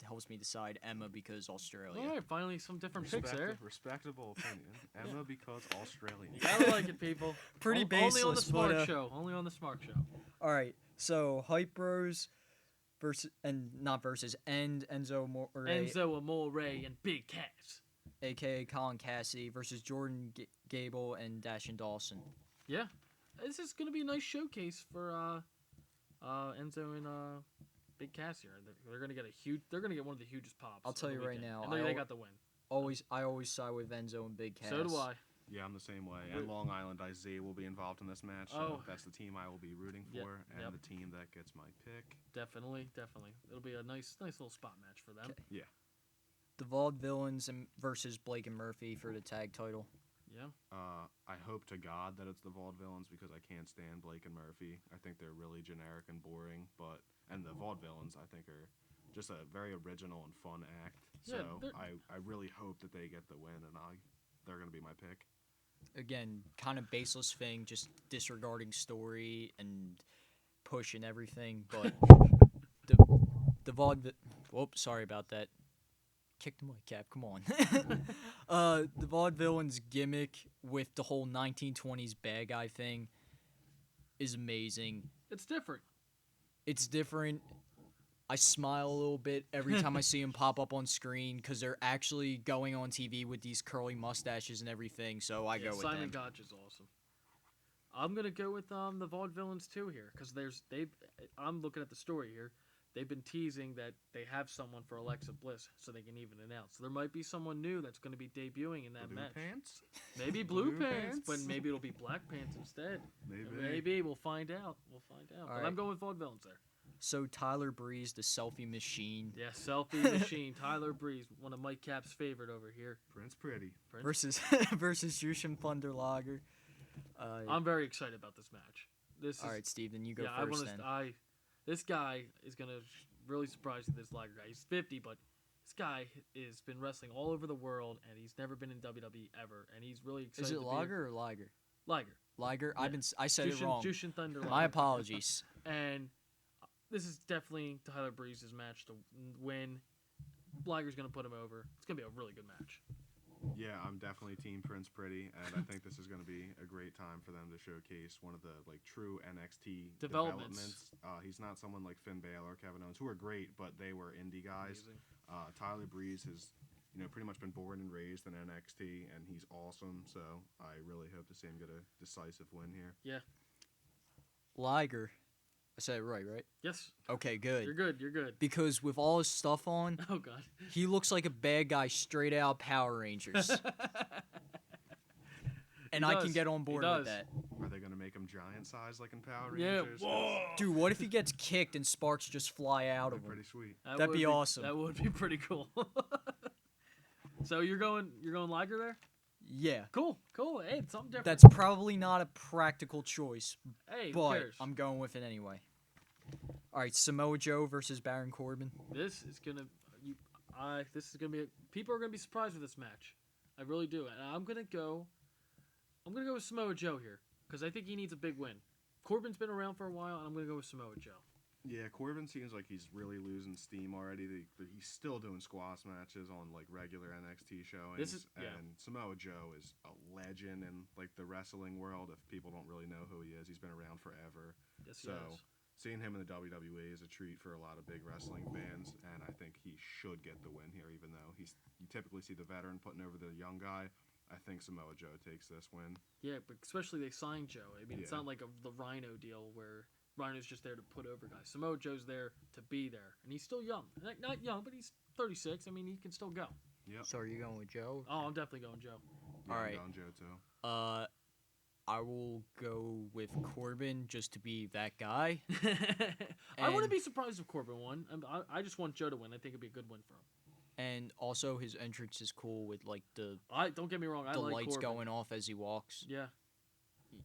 helps me decide Emma because Australia. All right, finally some different picks there. Respectable opinion. Emma because Australian. You gotta like it, people. Pretty baseless. Only on the Smark show. Only on the Smark show. All right, so Hype Bros and Enzo Amore and Big Cass, a.k.a. Colin Cassidy, versus Jordan Gable and Dashin Dawson. Yeah, this is gonna be a nice showcase for Enzo and Big Cass here. They're gonna get one of the hugest pops. I'll tell you right now. They got the win. I always side with Enzo and Big Cass. So do I. Yeah, I'm the same way. And Long Island Isaiah will be involved in this match. So that's the team I will be rooting for, and the team that gets my pick. Definitely. It'll be a nice little spot match for them. Okay. Yeah. The Vaudevillains versus Blake and Murphy for the tag title. Yeah. I hope to God that it's the Vaudevillains because I can't stand Blake and Murphy. I think they're really generic and boring, and the Vaudevillains I think are just a very original and fun act. So I really hope that they get the win, and they're going to be my pick. Again, kind of baseless thing, just disregarding story and push and everything, but whoops, sorry about that. Kick the mic, Cap, come on. The Vaudevillains gimmick with the whole 1920s bad guy thing is amazing. It's different. I smile a little bit every time I see them pop up on screen because they're actually going on TV with these curly mustaches and everything, so I go with Simon them. Gotch is awesome. I'm going to go with the Vaudevillains too here because I'm looking at the story here. They've been teasing that they have someone for Alexa Bliss so they can even announce. So there might be someone new that's going to be debuting in that match. Pants? Maybe blue pants, but maybe it'll be black pants instead. Maybe. We'll find out. But right. I'm going with Vaudevillains there. So Tyler Breeze, the selfie machine. Yeah, selfie machine. Tyler Breeze, one of Mike Cap's favorite over here. Prince Pretty. Versus Jushin Thunder Liger. I'm very excited about this match. All right, Steve, then you go first then. This guy is going to really surprise you, this Liger guy. He's 50, but this guy has been wrestling all over the world, and he's never been in WWE ever, and he's really excited. Is it Liger or Liger? Liger. Liger? Yeah. I said it wrong. Jushin Thunder Liger. My apologies. And this is definitely Tyler Breeze's match to win. Liger's going to put him over. It's going to be a really good match. Yeah, I'm definitely Team Prince Pretty, and I think this is going to be a great time for them to showcase one of the true NXT developments. He's not someone like Finn Balor or Kevin Owens, who are great, but they were indie guys. Tyler Breeze has pretty much been born and raised in NXT, and he's awesome. So I really hope to see him get a decisive win here. Yeah. Liger, I said it right? Yes. Okay, good. You're good. You're good. Because with all his stuff on, Oh God, he looks like a bad guy straight out of Power Rangers. And I can get on board with that. Are they gonna make him giant size like in Power Yeah. Rangers? Whoa. Dude, what if he gets kicked and sparks just fly out of him? Pretty sweet. That'd be awesome. That would be pretty cool. So you're going Liger there? Yeah. Cool. Hey, it's something different. That's probably not a practical choice, Hey, who but cares? I'm going with it anyway. All right, Samoa Joe versus Baron Corbin. This is gonna be. People are gonna be surprised with this match. I really do, and I'm gonna go with Samoa Joe here because I think he needs a big win. Corbin's been around for a while, and I'm gonna go with Samoa Joe. Yeah, Corbin seems like he's really losing steam already. He's still doing squash matches on like regular NXT showings. And Samoa Joe is a legend in like the wrestling world. If people don't really know who he is, he's been around forever. Yes, he so has. seeing him in the WWE is a treat for a lot of big wrestling fans, and I think he should get the win here. Even though you typically see the veteran putting over the young guy, I think Samoa Joe takes this win. Yeah, but especially they signed Joe. I mean, it's Yeah. not like the Rhino deal where Rhino's just there to put over guys. Samoa Joe's there to be there, and he's still young. Not young, but he's 36. I mean, he can still go. Yep. So are you going with Joe? Oh, I'm definitely going Joe. Yeah, All I'm right. going Joe too. I will go with Corbin just to be that guy. I wouldn't And- be surprised if Corbin won. I just want Joe to win. I think it'd be a good win for him. And also his entrance is cool with like the Don't get me wrong. I like lights Corbin. going off as he walks. Yeah.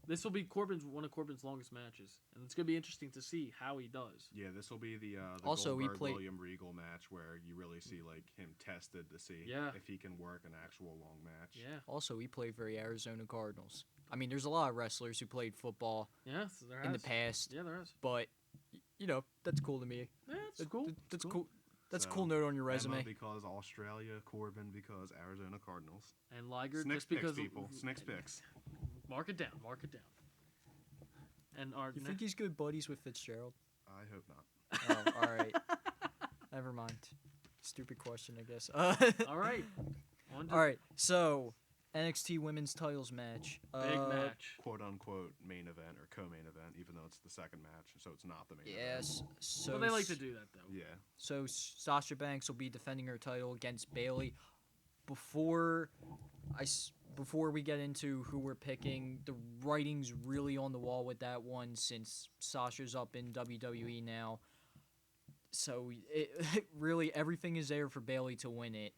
This will be one of Corbin's longest matches, and it's gonna be interesting to see how he does. Yeah, this will be the Also, we Goldberg played- William Regal match where you really see like him tested to see Yeah. if he can work an actual long match. Yeah. Also, he played for the Arizona Cardinals. I mean, there's a lot of wrestlers who played football Yes, there has. in the past, Yeah, there is. but that's cool to me. Yeah, it's cool. That's It's cool. That's a So, cool note on your Emma resume. because Australia, Corbin because Arizona Cardinals. And Liger Snick's just because picks, people. Snick's picks. Mark it down. And our You think he's good buddies with Fitzgerald? I hope not. Oh, all right. Never mind. Stupid question, I guess. all right. All right. So NXT Women's Titles match. Big match. Quote unquote main event or co-main event, even though it's the second match, so it's not the main event. Yes. So Well, they like to do that though. Yeah. So Sasha Banks will be defending her title against Bayley. Before we get into who we're picking, the writing's really on the wall with that one since Sasha's up in WWE now. So really everything is there for Bayley to win it.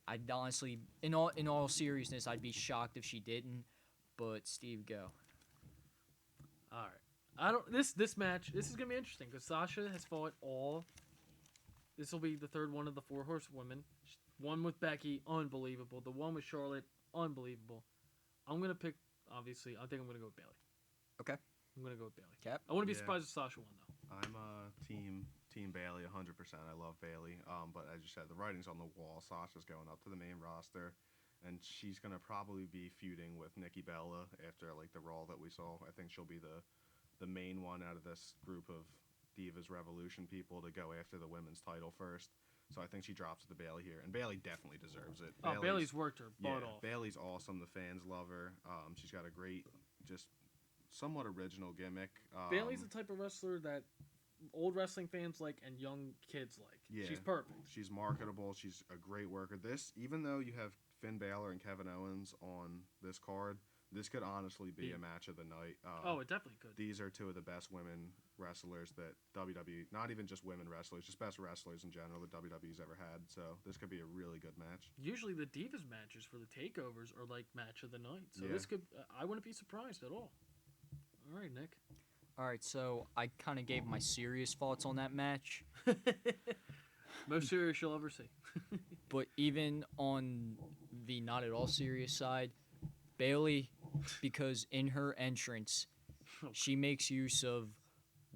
I'd honestly, in all seriousness, I'd be shocked if she didn't. But Steve, go. All right. This match. This is gonna be interesting because Sasha has fought all. This will be the third one of the 4 horsewomen. One with Becky, unbelievable. The one with Charlotte, unbelievable. I'm gonna pick. Obviously, I think I'm gonna go with Bayley. Okay. I'm gonna go with Bayley. Cap. I wouldn't be Yeah. surprised if Sasha won though. I'm team Bayley 100%. I love Bayley. But as you said, the writing's on the wall. Sasha's going up to the main roster, and she's gonna probably be feuding with Nikki Bella after like the Raw that we saw. I think she'll be the main one out of this group of Divas Revolution people to go after the women's title first. So I think she drops to the Bayley here, and Bayley definitely deserves it. Oh, Bayley's worked her butt off. Bayley's awesome. The fans love her. She's got a great, just somewhat original gimmick. Bayley's the type of wrestler that old wrestling fans like and young kids like. Yeah. She's perfect. She's marketable. She's a great worker. Even though you have Finn Balor and Kevin Owens on this card, this could honestly be a match of the night. Oh, it definitely could. These are two of the best women wrestlers that WWE, not even just women wrestlers, just best wrestlers in general that WWE's ever had. So this could be a really good match. Usually the Divas matches for the takeovers are like match of the night. So Yeah. this could. I wouldn't be surprised at all. All right, Nick. All right. So I kind of gave my serious thoughts on that match, Most serious you'll ever see. but even on the not at all serious side, Bayley, because in her entrance, she makes use of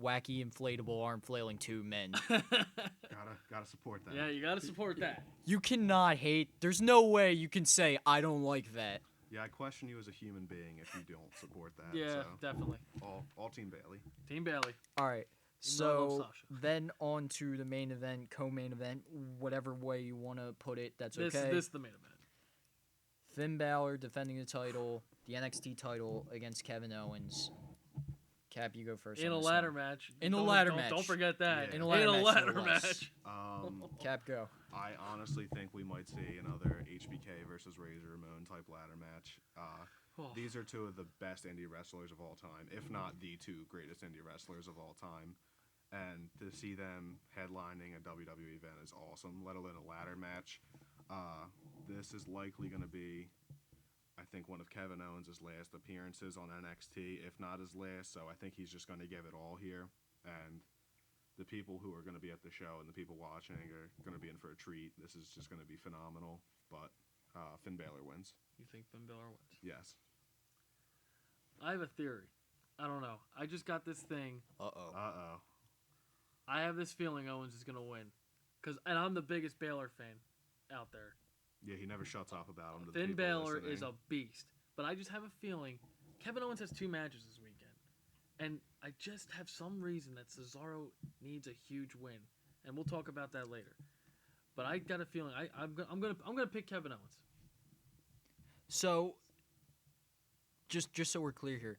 wacky inflatable arm flailing 2 men. Gotta support that. Yeah, you got to support that. You cannot hate. There's no way you can say I don't like that. Yeah, I question you as a human being if you don't support that. Yeah, so definitely. all Team Bayley. Team Bayley. All right. Even though I love So Sasha. then on to the main event, co-main event, whatever way you want to put it, that's This okay. is the main event. Finn Balor defending the title, the NXT title against Kevin Owens. Cap, you go first. In a on this ladder one. match. In a ladder match. Don't forget that. Yeah. In a ladder match. Cap, go. I honestly think we might see another HBK versus Razor Ramon type ladder match. These are two of the best indie wrestlers of all time, if not the two greatest indie wrestlers of all time. And to see them headlining a WWE event is awesome, let alone a ladder match. This is likely going to be, I think, one of Kevin Owens' last appearances on NXT, if not his last. So I think he's just going to give it all here. And the people who are going to be at the show and the people watching are going to be in for a treat. This is just going to be phenomenal. But Finn Balor wins. You think Finn Balor wins? Yes. I have a theory. I don't know. I just got this thing. Uh-oh. I have this feeling Owens is going to win. And I'm the biggest Balor fan out there. Yeah, he never shuts off about him. Finn Balor is a beast. But I just have a feeling Kevin Owens has 2 matches this weekend. And I just have some reason that Cesaro needs a huge win. And we'll talk about that later. But I got a feeling I'm gonna pick Kevin Owens. So, just so we're clear here,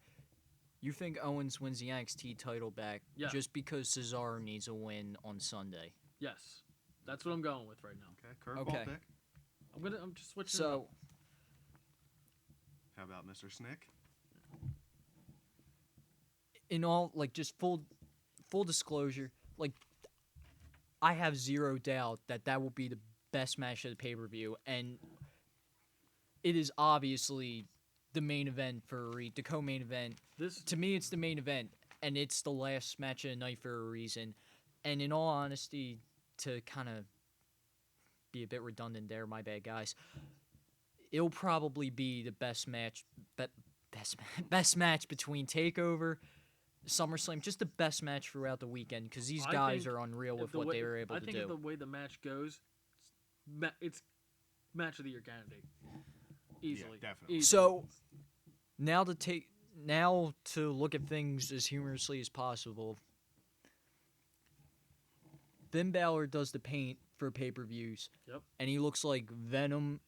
you think Owens wins the NXT title back just because Cesaro needs a win on Sunday? Yes, that's what I'm going with right now. Okay, curveball pick. I'm just switching. So, how about Mr. Snick? In all, just full disclosure, I have zero doubt that will be the best match of the pay-per-view, and it is obviously the main event the co-main event. To me, it's the main event, and it's the last match of the night for a reason. And in all honesty, to kind of be a bit redundant there, my bad, guys, it'll probably be the best match between Takeover, SummerSlam, just the best match throughout the weekend because these guys are unreal with what they were able to do. I think if the way the match goes, it's match of the year candidate. Easily. Yeah, definitely. So now to look at things as humorously as possible, Finn Balor does the paint for pay-per-views. Yep. And he looks like Venom,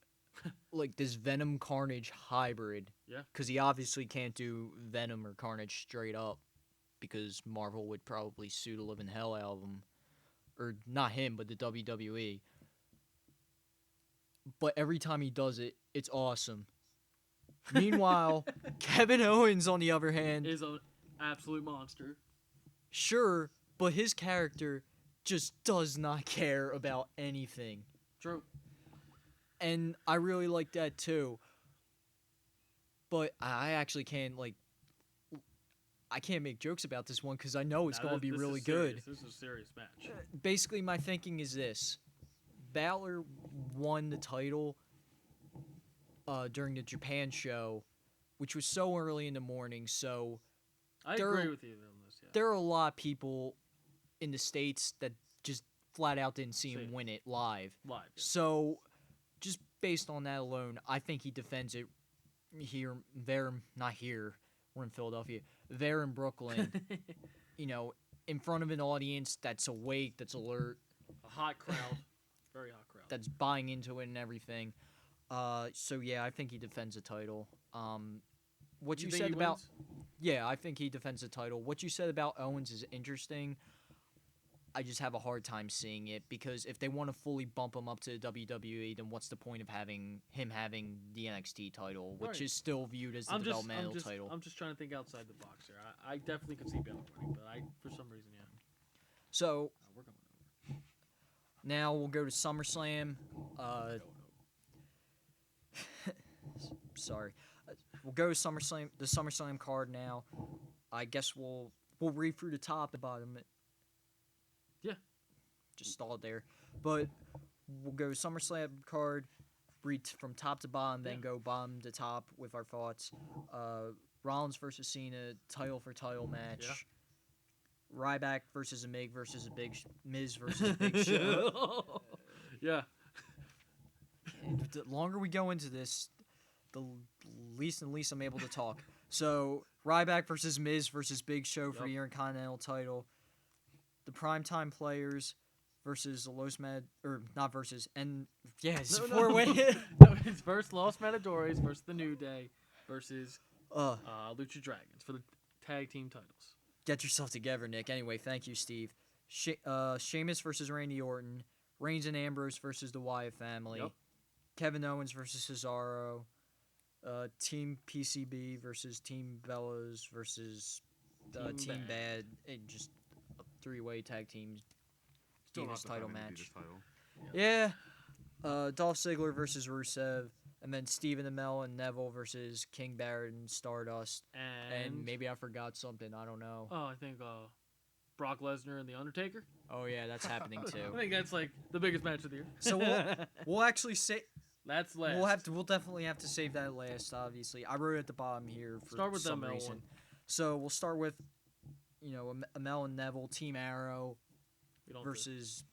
like this Venom Carnage hybrid. Yeah. Because he obviously can't do Venom or Carnage straight up because Marvel would probably sue the living hell out of him. Or not him, but the WWE. But every time he does it, it's awesome. Meanwhile, Kevin Owens, on the other hand, is an absolute monster. Sure, but his character just does not care about anything. True. And I really like that too. But I actually can't I can't make jokes about this one because I know it's going to be really good. This is a serious match. Basically, my thinking is this. Balor won the title during the Japan show, which was so early in the morning, so I agree with you on this. Yeah. There are a lot of people in the States that just flat out didn't see him win it live. Yeah. So, just based on that alone, I think he defends it not here, we're in Philadelphia, there in Brooklyn, in front of an audience that's awake, that's alert. A hot crowd. Very hot crowd. That's buying into it and everything. So yeah, I think he defends the title. What you said about wins? Yeah, I think he defends the title. What you said about Owens is interesting. I just have a hard time seeing it because if they want to fully bump him up to the WWE, then what's the point of having the NXT title, which is still viewed as the developmental title? I'm just trying to think outside the box here. I definitely could see Balor winning, but for some reason, yeah. So we're going over. Now we'll go to SummerSlam. Sorry. We'll go to SummerSlam, the SummerSlam card now. I guess we'll read through the top and bottom. Yeah. Just stalled there. But we'll go SummerSlam card, read from top to bottom, then go bottom to top with our thoughts. Rollins versus Cena, title for title match. Yeah. Ryback versus Amell versus Miz versus a Big Show. Yeah. The longer we go into this, the least and least I'm able to talk. So, Ryback versus Miz versus Big Show for the Intercontinental title. The Primetime Players versus the Los four-way. No, it's versus Los Matadores versus the New Day versus Lucha Dragons for the tag team titles. Get yourself together, Nick. Anyway, thank you, Steve. Sheamus versus Randy Orton. Reigns and Ambrose versus the Wyatt family. Yep. Kevin Owens versus Cesaro. Team PCB versus Team Bellas versus Team Bad. Just a 3-way tag team Divas title match. Yeah. Dolph Ziggler versus Rusev. And then Stephen Amell and Neville versus King Barrett and Stardust. And maybe I forgot something. I don't know. Oh, I think Brock Lesnar and The Undertaker. Oh, yeah, that's happening too. I think that's like the biggest match of the year. So we'll actually say... That's last. We'll definitely have to save that last, obviously. I wrote it at the bottom here for start with some the Amell reason. one. So we'll start with, Amell and Neville, Team Arrow versus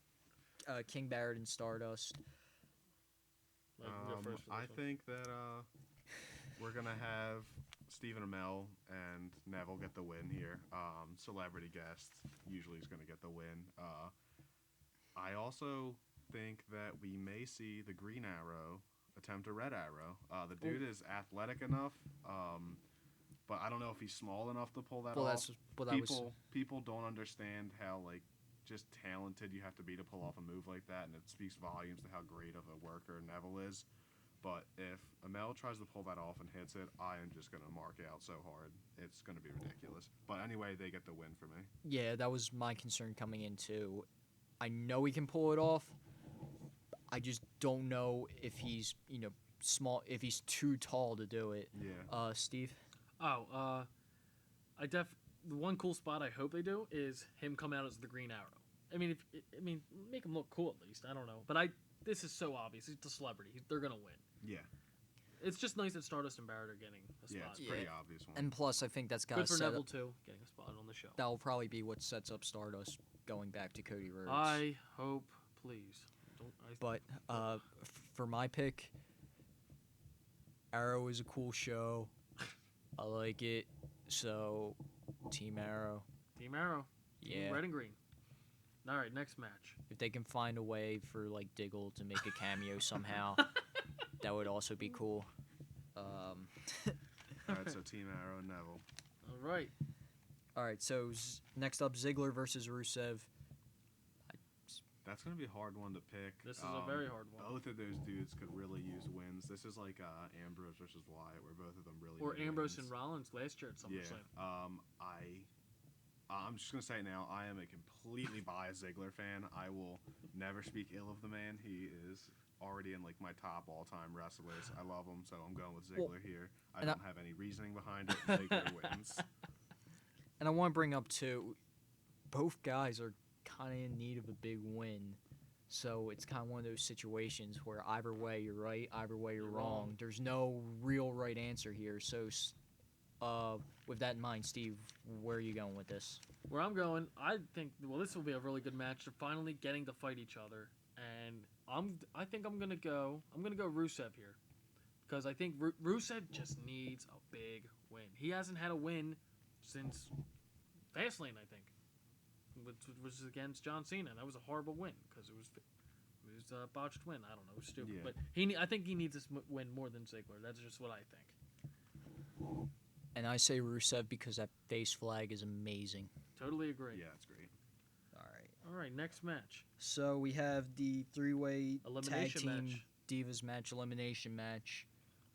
King Barrett and Stardust. I think that we're going to have Stephen Amell and Neville get the win here. Celebrity guest usually is going to get the win. I also think that we may see the Green Arrow attempt a Red Arrow. The dude is athletic enough, but I don't know if he's small enough to pull that off. People don't understand how just talented you have to be to pull off a move like that, and it speaks volumes to how great of a worker Neville is. But if Amell tries to pull that off and hits it, I am just going to mark out so hard. It's going to be ridiculous. But anyway, they get the win for me. Yeah, that was my concern coming in, too. I know he can pull it off. I just don't know if he's, small, if he's too tall to do it. Yeah. Steve? The one cool spot I hope they do is him come out as the Green Arrow. Make him look cool at least. I don't know, but this is so obvious. He's a celebrity. They're gonna win. Yeah. It's just nice that Stardust and Barrett are getting a spot. Yeah, it's a pretty obvious one. And plus, I think that's got good for Neville too, getting a spot on the show. That'll probably be what sets up Stardust going back to Cody Rhodes. I hope, please. For my pick, Arrow is a cool show. I like it. So, Team Arrow. Team Arrow. Yeah. Red and green. All right, next match. If they can find a way for Diggle to make a cameo somehow, that would also be cool. All right, so Team Arrow and Neville. All right, so next up, Ziggler versus Rusev. That's going to be a hard one to pick. This is a very hard one. Both of those dudes could really use wins. This is like Ambrose versus Wyatt, where both of them really Or Ambrose wins. and Rollins last year at SummerSlam. Yeah. I'm just going to say now, I am a completely biased Ziggler fan. I will never speak ill of the man. He is already in my top all-time wrestlers. I love him, so I'm going with Ziggler here. I don't have any reasoning behind it. Ziggler wins. And I want to bring up, too, both guys are kind of in need of a big win. So it's kind of one of those situations where either way you're right, either way you're wrong. There's no real right answer here. So with that in mind, Steve, where are you going with this? Where I'm going, I think this will be a really good match. They're finally getting to fight each other, and I think I'm gonna go Rusev here, because I think Rusev just needs a big win. He hasn't had a win since Fastlane, I think. Which was against John Cena. That was a horrible win because it was a botched win. I don't know, it was stupid. Yeah. But I think he needs this win more than Ziggler. That's just what I think. And I say Rusev because that face flag is amazing. Totally agree. Yeah, it's great. All right, next match. So we have the 3-way tag team match. Divas match, elimination match,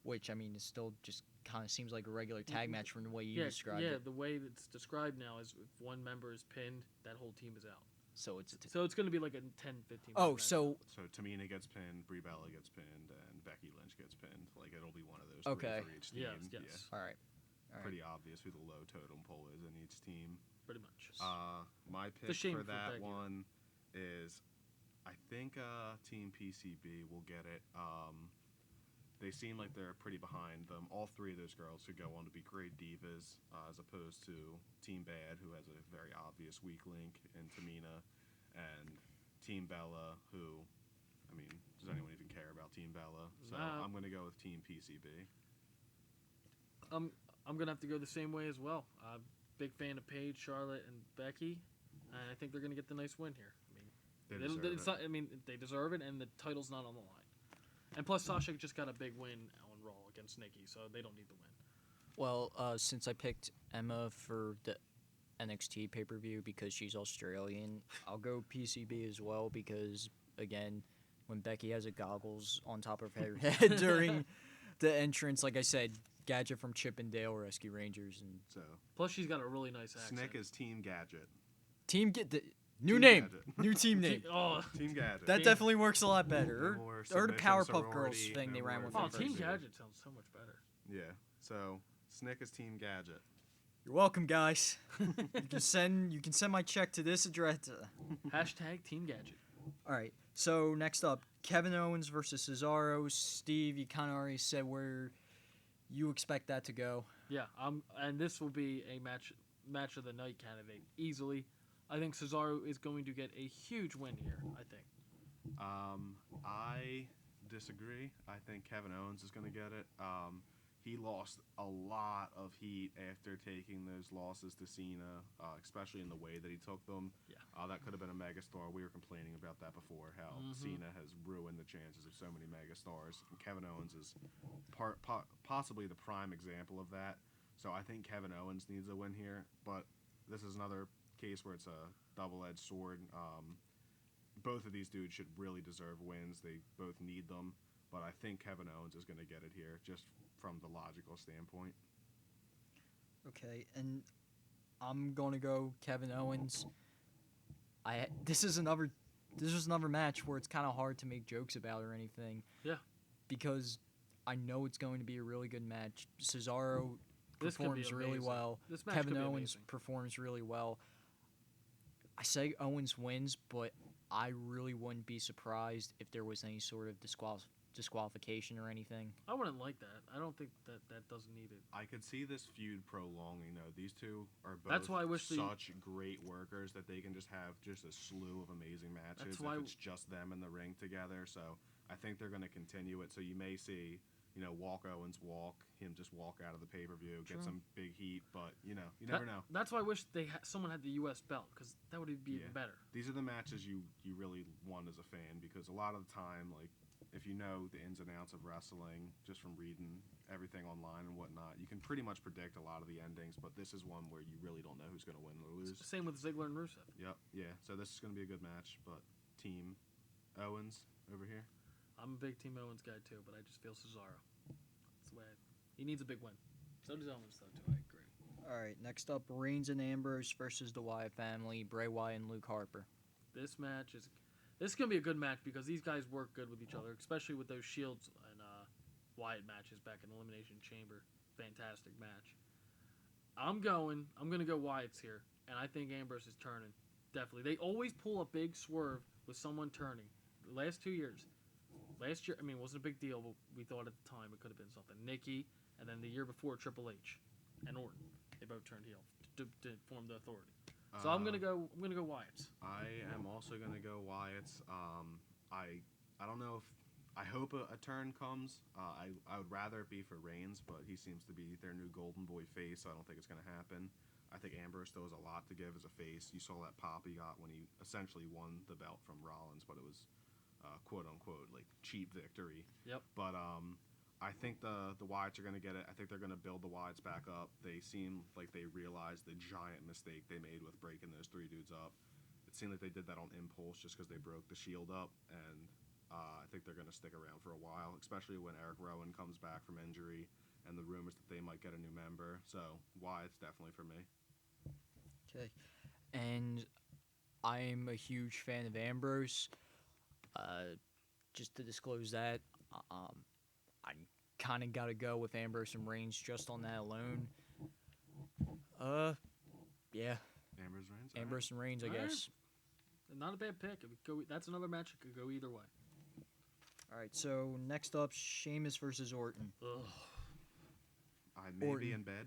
which, is still just kind of seems like a regular tag match from the way you described it. Yeah, the way it's described now is if one member is pinned, that whole team is out. So it's going to be like a 10-15 match. So Tamina gets pinned, Brie Bella gets pinned, and Becky Lynch gets pinned. It'll be one of those okay. three for each team. Yes. Yeah. All right. Pretty obvious who the low totem pole is in each team. Pretty much. My pick for that one is, I think Team PCB will get it. They seem like they're pretty behind them. All three of those girls could go on to be great divas, as opposed to Team Bad, who has a very obvious weak link in Tamina, and Team Bella, who, does anyone even care about Team Bella? So I'm going to go with Team PCB. I'm going to have to go the same way as well. Big fan of Paige, Charlotte, and Becky, and I think they're going to get the nice win here. They deserve it. They deserve it, and the title's not on the line. And plus, Sasha just got a big win on Raw against Nikki, so they don't need the win. Well, since I picked Emma for the NXT pay-per-view because she's Australian. I'll go PCB as well because, again, when Becky has a goggles on top of her head during the entrance, like I said, Gadget from Chippendale Rescue Rangers. And So plus, she's got a really nice accent. Snick is Team Gadget. Team Get the new Team name, Gadget. new team name. Team Gadget. That definitely works a lot better. No more Or the submission Powerpuff Girls sorority, thing no they ran more with. Oh, at Team first. Gadget sounds so much better. Yeah. So Snick is Team Gadget. You're welcome, guys. you can send my check to this address. Hashtag Team Gadget. All right. So next up, Kevin Owens versus Cesaro. Steve, you kind of already said where you expect that to go. Yeah, and this will be a match of the night candidate easily. I think Cesaro is going to get a huge win here. I think. I disagree. I think Kevin Owens is going to get it. He lost a lot of heat after taking those losses to Cena, especially in the way that he took them. Yeah. That could have been a megastar. We were complaining about that before, how Cena has ruined the chances of so many megastars. And Kevin Owens is possibly the prime example of that. So I think Kevin Owens needs a win here, but this is another case where it's a double-edged sword. Both of these dudes should really deserve wins. They both need them, but I think Kevin Owens is going to get it here, just from the logical standpoint. Okay, and I'm gonna go Kevin Owens. This is another match where it's kind of hard to make jokes about or anything. Yeah. Because I know it's going to be a really good match. Cesaro performs really well. This match Kevin could be Owens amazing. performs really well. I say Owens wins, but I really wouldn't be surprised if there was any sort of disqualification or anything. I wouldn't like that. I don't think that doesn't need it. I could see this feud prolonging, though. These two are both That's why I wish such great workers that they can just have just a slew of amazing matches That's why if it's just them in the ring together. So I think they're going to continue it. So you may see, walk Owens walk, him just walk out of the pay-per-view, get some big heat, but, you never know. That's why I wish someone had the U.S. belt, because that would be even better. These are the matches you really want as a fan, because a lot of the time, like, if you know the ins and outs of wrestling, just from reading everything online and whatnot, you can pretty much predict a lot of the endings, but this is one where you really don't know who's going to win or lose. Same with Ziggler and Rusev. Yep, yeah. So this is going to be a good match, but Team Owens over here. I'm a big Team Owens guy, too, but I just feel Cesaro. That's the way he needs a big win. So does Owens, though, too. I agree. All right, next up, Reigns and Ambrose versus the Wyatt family, Bray Wyatt and Luke Harper. This is going to be a good match because these guys work good with each other, especially with those Shields and Wyatt matches back in Elimination Chamber. Fantastic match. I'm going to go Wyatt's here, and I think Ambrose is turning. Definitely. They always pull a big swerve with someone turning. The last 2 years. Last year, it wasn't a big deal, but we thought at the time it could have been something. Nikki, and then the year before, Triple H and Orton. They both turned heel to form the Authority. So I'm gonna go Wyatt's. I am also gonna go Wyatt's. I don't know if I hope a turn comes. I would rather it be for Reigns, but he seems to be their new golden boy face, so I don't think it's gonna happen. I think Ambrose still has a lot to give as a face. You saw that pop he got when he essentially won the belt from Rollins, but it was quote unquote like cheap victory. Yep. But I think the Wyatts are going to get it. I think they're going to build the Wyatts back up. They seem like they realized the giant mistake they made with breaking those three dudes up. It seemed like they did that on impulse just because they broke the Shield up, and I think they're going to stick around for a while, especially when Eric Rowan comes back from injury and the rumors that they might get a new member. So Wyatt's definitely for me. Okay. And I'm a huge fan of Ambrose. Just to disclose that, I kind of got to go with Ambrose and Reigns just on that alone. Yeah. Ambrose and Reigns, I guess. Not a bad pick. That's another match that could go either way. All right, so next up, Sheamus versus Orton. Ugh. I may be in bed.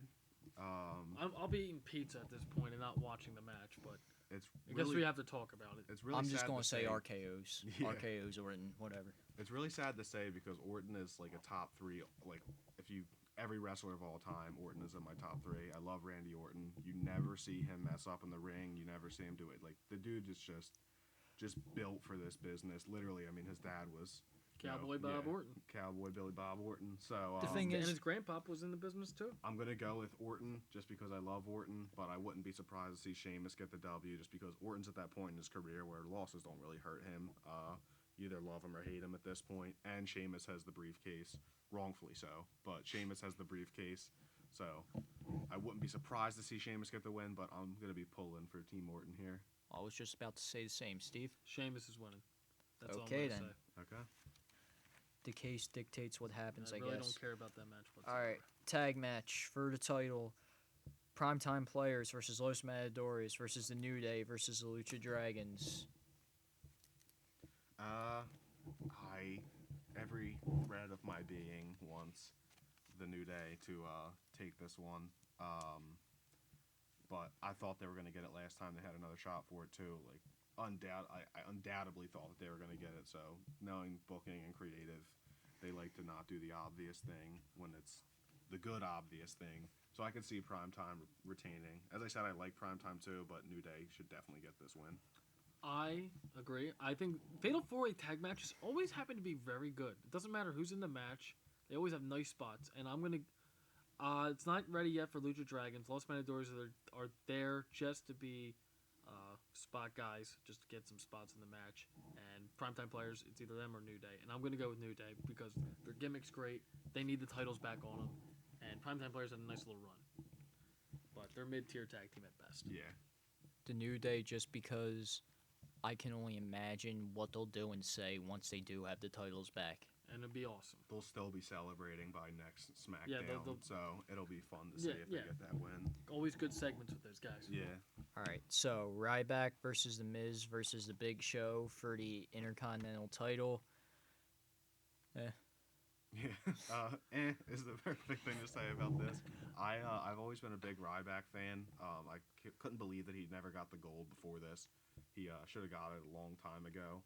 I'll be eating pizza at this point and not watching the match, but I guess really, we have to talk about it. It's really I'm just going to say RKOs. Yeah. RKOs, Orton, whatever. It's really sad to say because Orton is like a top three. Like every wrestler of all time, Orton is in my top three. I love Randy Orton. You never see him mess up in the ring. You never see him do it. Like the dude is just built for this business. Literally, his dad was Cowboy Bob Orton. Cowboy Billy Bob Orton. So The thing and is, his grandpop was in the business too. I'm gonna go with Orton just because I love Orton, but I wouldn't be surprised to see Sheamus get the W just because Orton's at that point in his career where losses don't really hurt him. You either love him or hate him at this point, and Sheamus has the briefcase, wrongfully so, but Sheamus has the briefcase, so I wouldn't be surprised to see Sheamus get the win, but I'm gonna be pulling for Team Orton here. I was just about to say the same, Steve. Sheamus is winning. That's all I'm Okay, gonna then. say. Okay. The case dictates what happens, I really guess. don't care about that match whatsoever. All right, tag match for the title. Primetime Players versus Los Matadores versus the New Day versus the Lucha Dragons. Every thread of my being wants the New Day to take this one. But I thought they were going to get it last time. They had another shot for it too. Like, I undoubtedly thought that they were going to get it. So knowing booking and creative, they like to not do the obvious thing when it's the good obvious thing. So I could see Primetime retaining. As I said, I like Primetime too, but New Day should definitely get this win. I agree. I think Fatal 4-Way tag matches always happen to be very good. It doesn't matter who's in the match. They always have nice spots. And I'm going to... it's not ready yet for Lucha Dragons. Los Matadores are there just to be spot guys, just to get some spots in the match. And Primetime Players, it's either them or New Day. And I'm going to go with New Day because their gimmick's great. They need the titles back on them. And Primetime Players had a nice little run. But they're mid-tier tag team at best. Yeah. The New Day, just because I can only imagine what they'll do and say once they do have the titles back. And it'd be awesome. They'll still be celebrating by next SmackDown, Yeah, so it'll be fun to see if they get that win. Always good segments with those guys. Yeah. All right, so Ryback versus The Miz versus The Big Show for the Intercontinental title. Yeah, is the perfect thing to say about this. I've always been a big Ryback fan. I couldn't believe that he never got the gold before this. He should have got it a long time ago.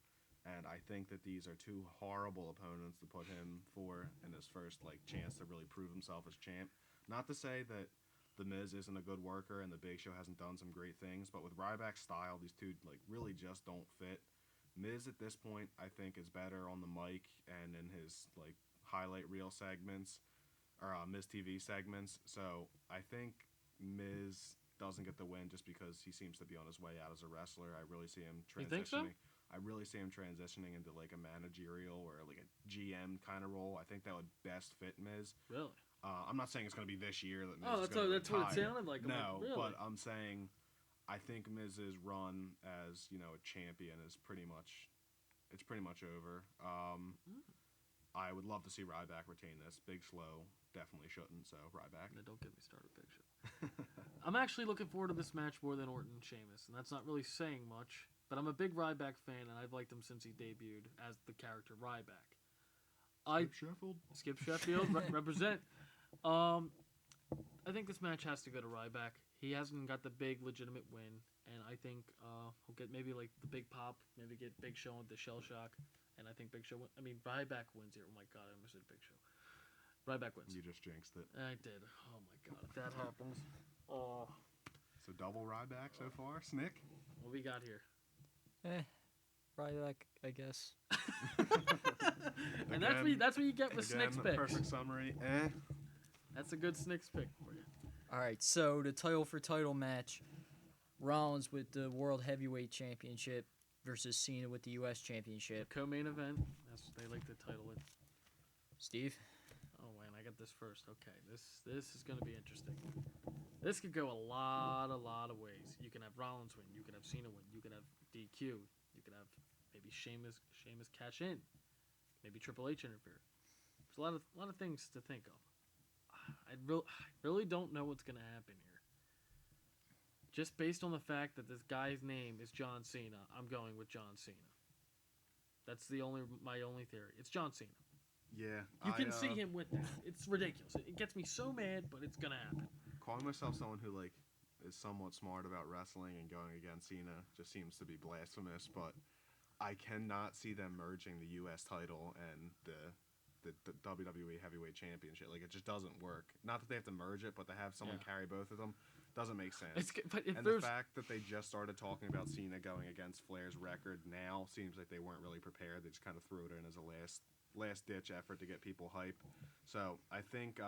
And I think that these are two horrible opponents to put him for in his first chance to really prove himself as champ. Not to say that The Miz isn't a good worker and the Big Show hasn't done some great things, but with Ryback's style, these two really just don't fit. Miz at this point, I think, is better on the mic and in his highlight reel segments or Miz TV segments. So I think Miz doesn't get the win just because he seems to be on his way out as a wrestler. I really see him transitioning. You think so? I really see him transitioning into a managerial or a GM kind of role. I think that would best fit Miz. Really? I'm not saying it's going to be this year that Miz is that's going to what it sounded like. No, really? but I'm saying I think Miz's run as a champion is pretty much over. I would love to see Ryback retain this. Big Slow definitely shouldn't. So Ryback. No, don't get me started, Big Show. I'm actually looking forward to this match more than Orton and Sheamus, and that's not really saying much. But I'm a big Ryback fan, and I've liked him since he debuted as the character Ryback. Skip Sheffield, represent. I think this match has to go to Ryback. He hasn't got the big legitimate win, and I think he'll get maybe the big pop, maybe get Big Show with the shell shock, and I think Ryback wins here. Oh my God, I almost said Big Show. Ryback wins. You just jinxed it. I did. Oh my God, if that happens. Oh. So double Ryback so far, Snick. What we got here? Ryback, I guess. And that's what you get with Snick's picks. Perfect summary. That's a good Snick's pick for you. All right, so the title for title match, Rollins with the World Heavyweight Championship versus Cena with the U.S. Championship. Co-main event. That's what they like to title it. Steve? Oh, man, I got this first. Okay, this is going to be interesting. This could go a lot of ways. You can have Rollins win. You can have Cena win. You can have DQ. You can have maybe Sheamus cash in. Maybe Triple H interfere. There's a lot of things to think of. I really don't know what's going to happen here. Just based on the fact that this guy's name is John Cena, I'm going with John Cena. That's my only theory. It's John Cena. Yeah. You can see him with that. It's ridiculous. It gets me so mad, but it's going to happen. Calling myself someone who is somewhat smart about wrestling and going against Cena just seems to be blasphemous, but I cannot see them merging the U.S. title and the WWE Heavyweight Championship. It just doesn't work. Not that they have to merge it, but to have someone carry both of them Doesn't make sense. And the fact that they just started talking about Cena going against Flair's record now seems like they weren't really prepared. They just kind of threw it in as a last-ditch effort to get people hype. So I think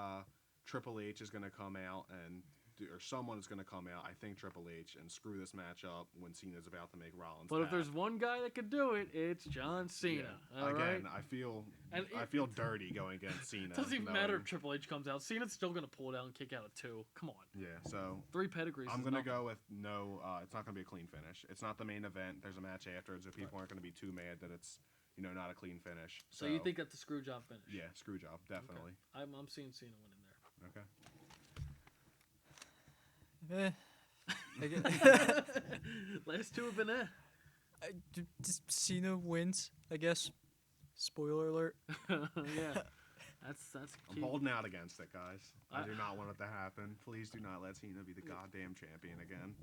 Triple H is going to come out or someone is going to come out, I think Triple H, and screw this match up when Cena's about to make Rollins. But if there's one guy that could do it, it's John Cena. Yeah. Again, right? I feel dirty going against Cena. It doesn't even matter if Triple H comes out. Cena's still going to pull it out and kick out a 2. Come on. Yeah, so 3 pedigrees. I'm going to go with no. It's not going to be a clean finish. It's not the main event. There's a match afterwards, so people aren't going to be too mad that it's not a clean finish. So you think that's a screw job finish? Yeah, screw job, definitely. Okay. I'm seeing Cena winning there. Okay. Last 2 have been just Cena wins, I guess. Spoiler alert. Yeah, that's key. I'm holding out against it, guys. I do not want it to happen. Please do not let Cena be the goddamn champion again.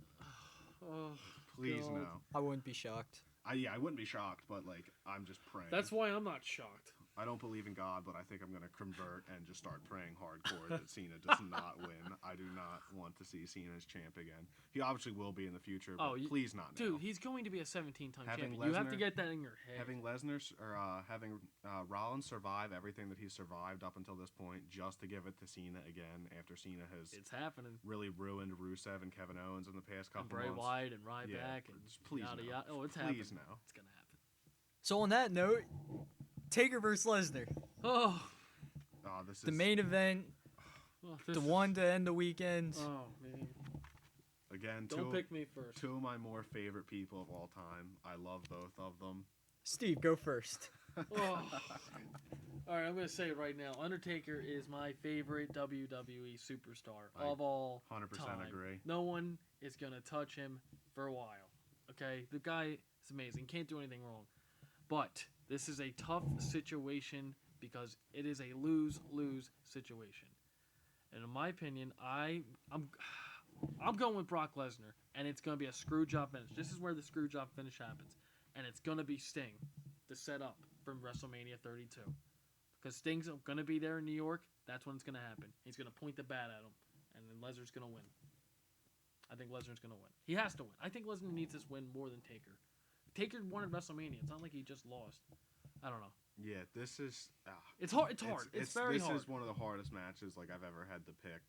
Oh, please God. no. I wouldn't be shocked. I wouldn't be shocked, but I'm just praying. That's why I'm not shocked. I don't believe in God, but I think I'm going to convert and just start praying hardcore that Cena does not win. I do not want to see Cena as champ again. He obviously will be in the future, but please not now. Dude, he's going to be a 17-time champion. You have to get that in your head. Having Rollins survive everything that he's survived up until this point, just to give it to Cena again after Cena has really ruined Rusev and Kevin Owens in the past couple months. And Bray Wyatt and Ryback and yada yada. Oh, it's happening. Please no. It's going to happen. So on that note, Taker versus Lesnar. This is the main event. The one to end the weekend. Oh, man. Again, don't pick me first. 2 of my more favorite people of all time. I love both of them. Steve, go first. All right, I'm going to say it right now. Undertaker is my favorite WWE superstar of all 100% time. agree. No one is going to touch him for a while. Okay? The guy is amazing. Can't do anything wrong. But this is a tough situation because it is a lose-lose situation. And in my opinion, I'm going with Brock Lesnar, and it's going to be a screw job finish. This is where the screw job finish happens. And it's going to be Sting to set up from WrestleMania 32. Because Sting's going to be there in New York. That's when it's going to happen. He's going to point the bat at him, and then Lesnar's going to win. I think Lesnar's going to win. He has to win. I think Lesnar needs this win more than Taker. Taker won at WrestleMania. It's not like he just lost. I don't know. Yeah, this is... it's hard. It's hard. It's very hard. This is one of the hardest matches I've ever had to pick.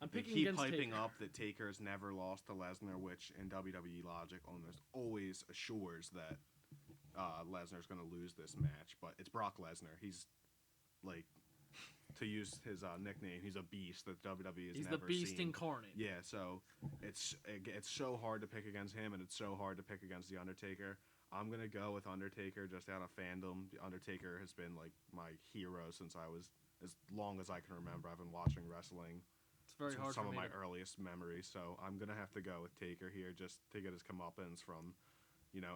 I'm picking keep against hyping Taker. up that Taker's never lost to Lesnar, which in WWE logic almost always assures that Lesnar's going to lose this match. But it's Brock Lesnar. He's, to use his nickname, he's a beast that WWE has never seen. He's the beast incarnate. Yeah, so it's so hard to pick against him, and it's so hard to pick against The Undertaker. I'm going to go with Undertaker just out of fandom. The Undertaker has been, my hero since I was, as long as I can remember. I've been watching wrestling. It's very hard some for of me my earliest memories, so I'm going to have to go with Taker here just to get his comeuppance from,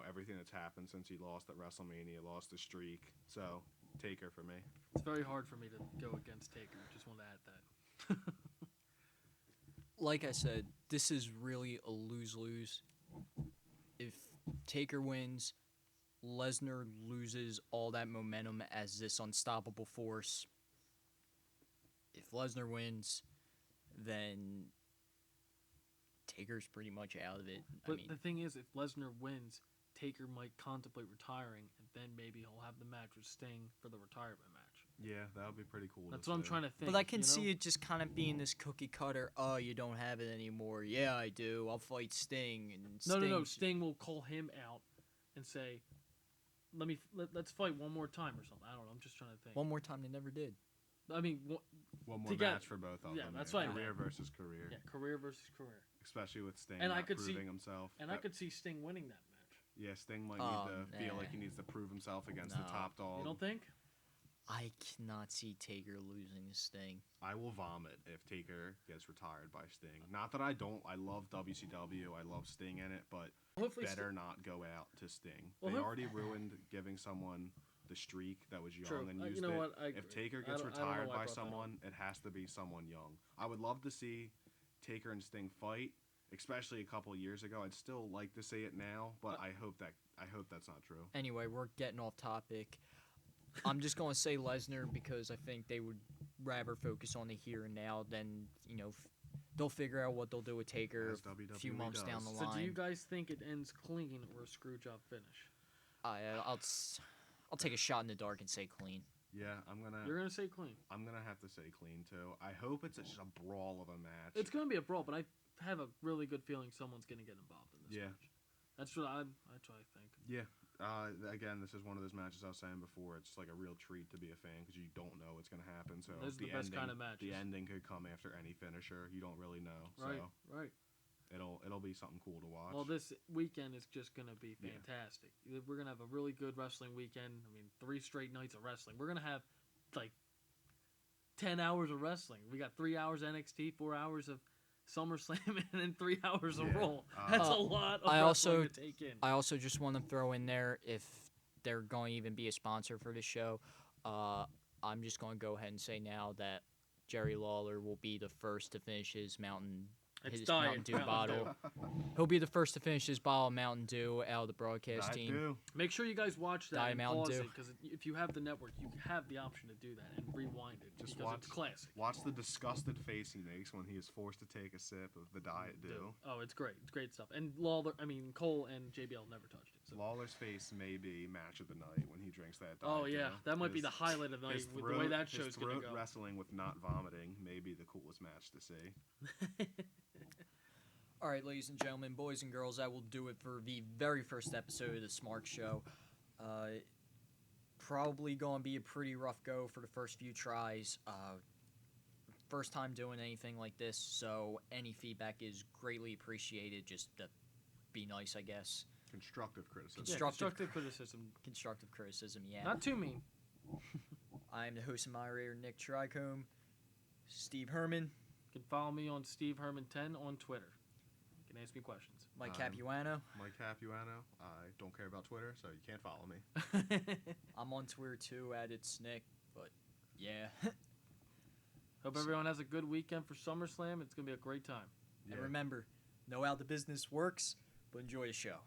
everything that's happened since he lost at WrestleMania, lost the streak. So, Taker for me. It's very hard for me to go against Taker. Just want to add that. Like I said, this is really a lose-lose. If Taker wins, Lesnar loses all that momentum as this unstoppable force. If Lesnar wins, then Taker's pretty much out of it. But the thing is, if Lesnar wins, Taker might contemplate retiring, and then maybe he'll have the match with Sting for the retirement match. Yeah, that would be pretty cool. That's what I'm trying to think. But I can see it just kind of being this cookie cutter. Oh, you don't have it anymore. Yeah, I do. I'll fight Sting. And No. Sting will call him out and say, let's fight one more time or something. I don't know. I'm just trying to think. One more time, they never did. I mean, one more match for both of them. Yeah, that's right. Career versus career. Yeah, career versus career. Especially with Sting and proving himself. And I could see Sting winning that match. Yeah, Sting might need to feel like he needs to prove himself against the top dog. You don't think? I cannot see Taker losing to Sting. I will vomit if Taker gets retired by Sting. Not that I don't. I love WCW. I love Sting in it, but better not go out to Sting. They already ruined giving someone the streak that was young and used it. What? If Taker gets retired by someone, it has to be someone young. I would love to see Taker and Sting fight, especially a couple of years ago. I'd still like to see it now, but I hope that's not true. Anyway, we're getting off topic. I'm just going to say Lesnar because I think they would rather focus on the here and now than, they'll figure out what they'll do with Taker As a few WWE months down the does. line. So do you guys think it ends clean or a screwjob finish? I'll take a shot in the dark and say clean. Yeah, You're gonna say clean. I'm gonna have to say clean too. I hope it's just a brawl of a match. It's gonna be a brawl, but I have a really good feeling someone's gonna get involved in this Yeah. match. That's what I think. Yeah. Again, this is one of those matches I was saying before. It's like a real treat to be a fan because you don't know what's going to happen. So Those are the best kind of matches. The ending could come after any finisher. You don't really know. Right, So right. it'll be something cool to watch. Well, this weekend is just going to be fantastic. We're going to have a really good wrestling weekend. I mean, 3 straight nights of wrestling. We're going to have, like, 10 hours of wrestling. We got 3 hours NXT, 4 hours of SummerSlam, and then 3 hours of Raw. That's a lot of wrestling to take in. I also just want to throw in there, if they're going to even be a sponsor for the show, I'm just going to go ahead and say now that Jerry Lawler will be the first to finish his Mountain Dew bottle. He'll be the first to finish his bottle of Mountain Dew out of the broadcast team. Make sure you guys watch that Diet and Mountain pause Dew. it, because if you have the network, you have the option to do that and rewind it. Just because it's classic. Watch the disgusted face he makes when he is forced to take a sip of the Diet Dew. Oh, it's great. It's great stuff. And Cole and JBL never touched it. So. Lawler's face may be match of the night when he drinks that Diet Oh, yeah. Dew. That might be the highlight of the night with the way that show's going to go. Wrestling with not vomiting may be the coolest match to see. All right, ladies and gentlemen, boys and girls, that will do it for the very first episode of the Smark Show. Probably going to be a pretty rough go for the first few tries. First time doing anything like this, so any feedback is greatly appreciated. Just to be nice, I guess. Constructive criticism. Constructive criticism. Constructive criticism, yeah. Not too mean. I am the host and moderator, Nick Tricombe. Steve Herman. You can follow me on Steve Herman 10 on Twitter. You can ask me questions. Mike Capuano. Mike Capuano. I don't care about Twitter, so you can't follow me. I'm on Twitter too, at @Snick, but yeah. Hope everyone has a good weekend for SummerSlam. It's going to be a great time. Yeah. And remember, know how the business works, but enjoy the show.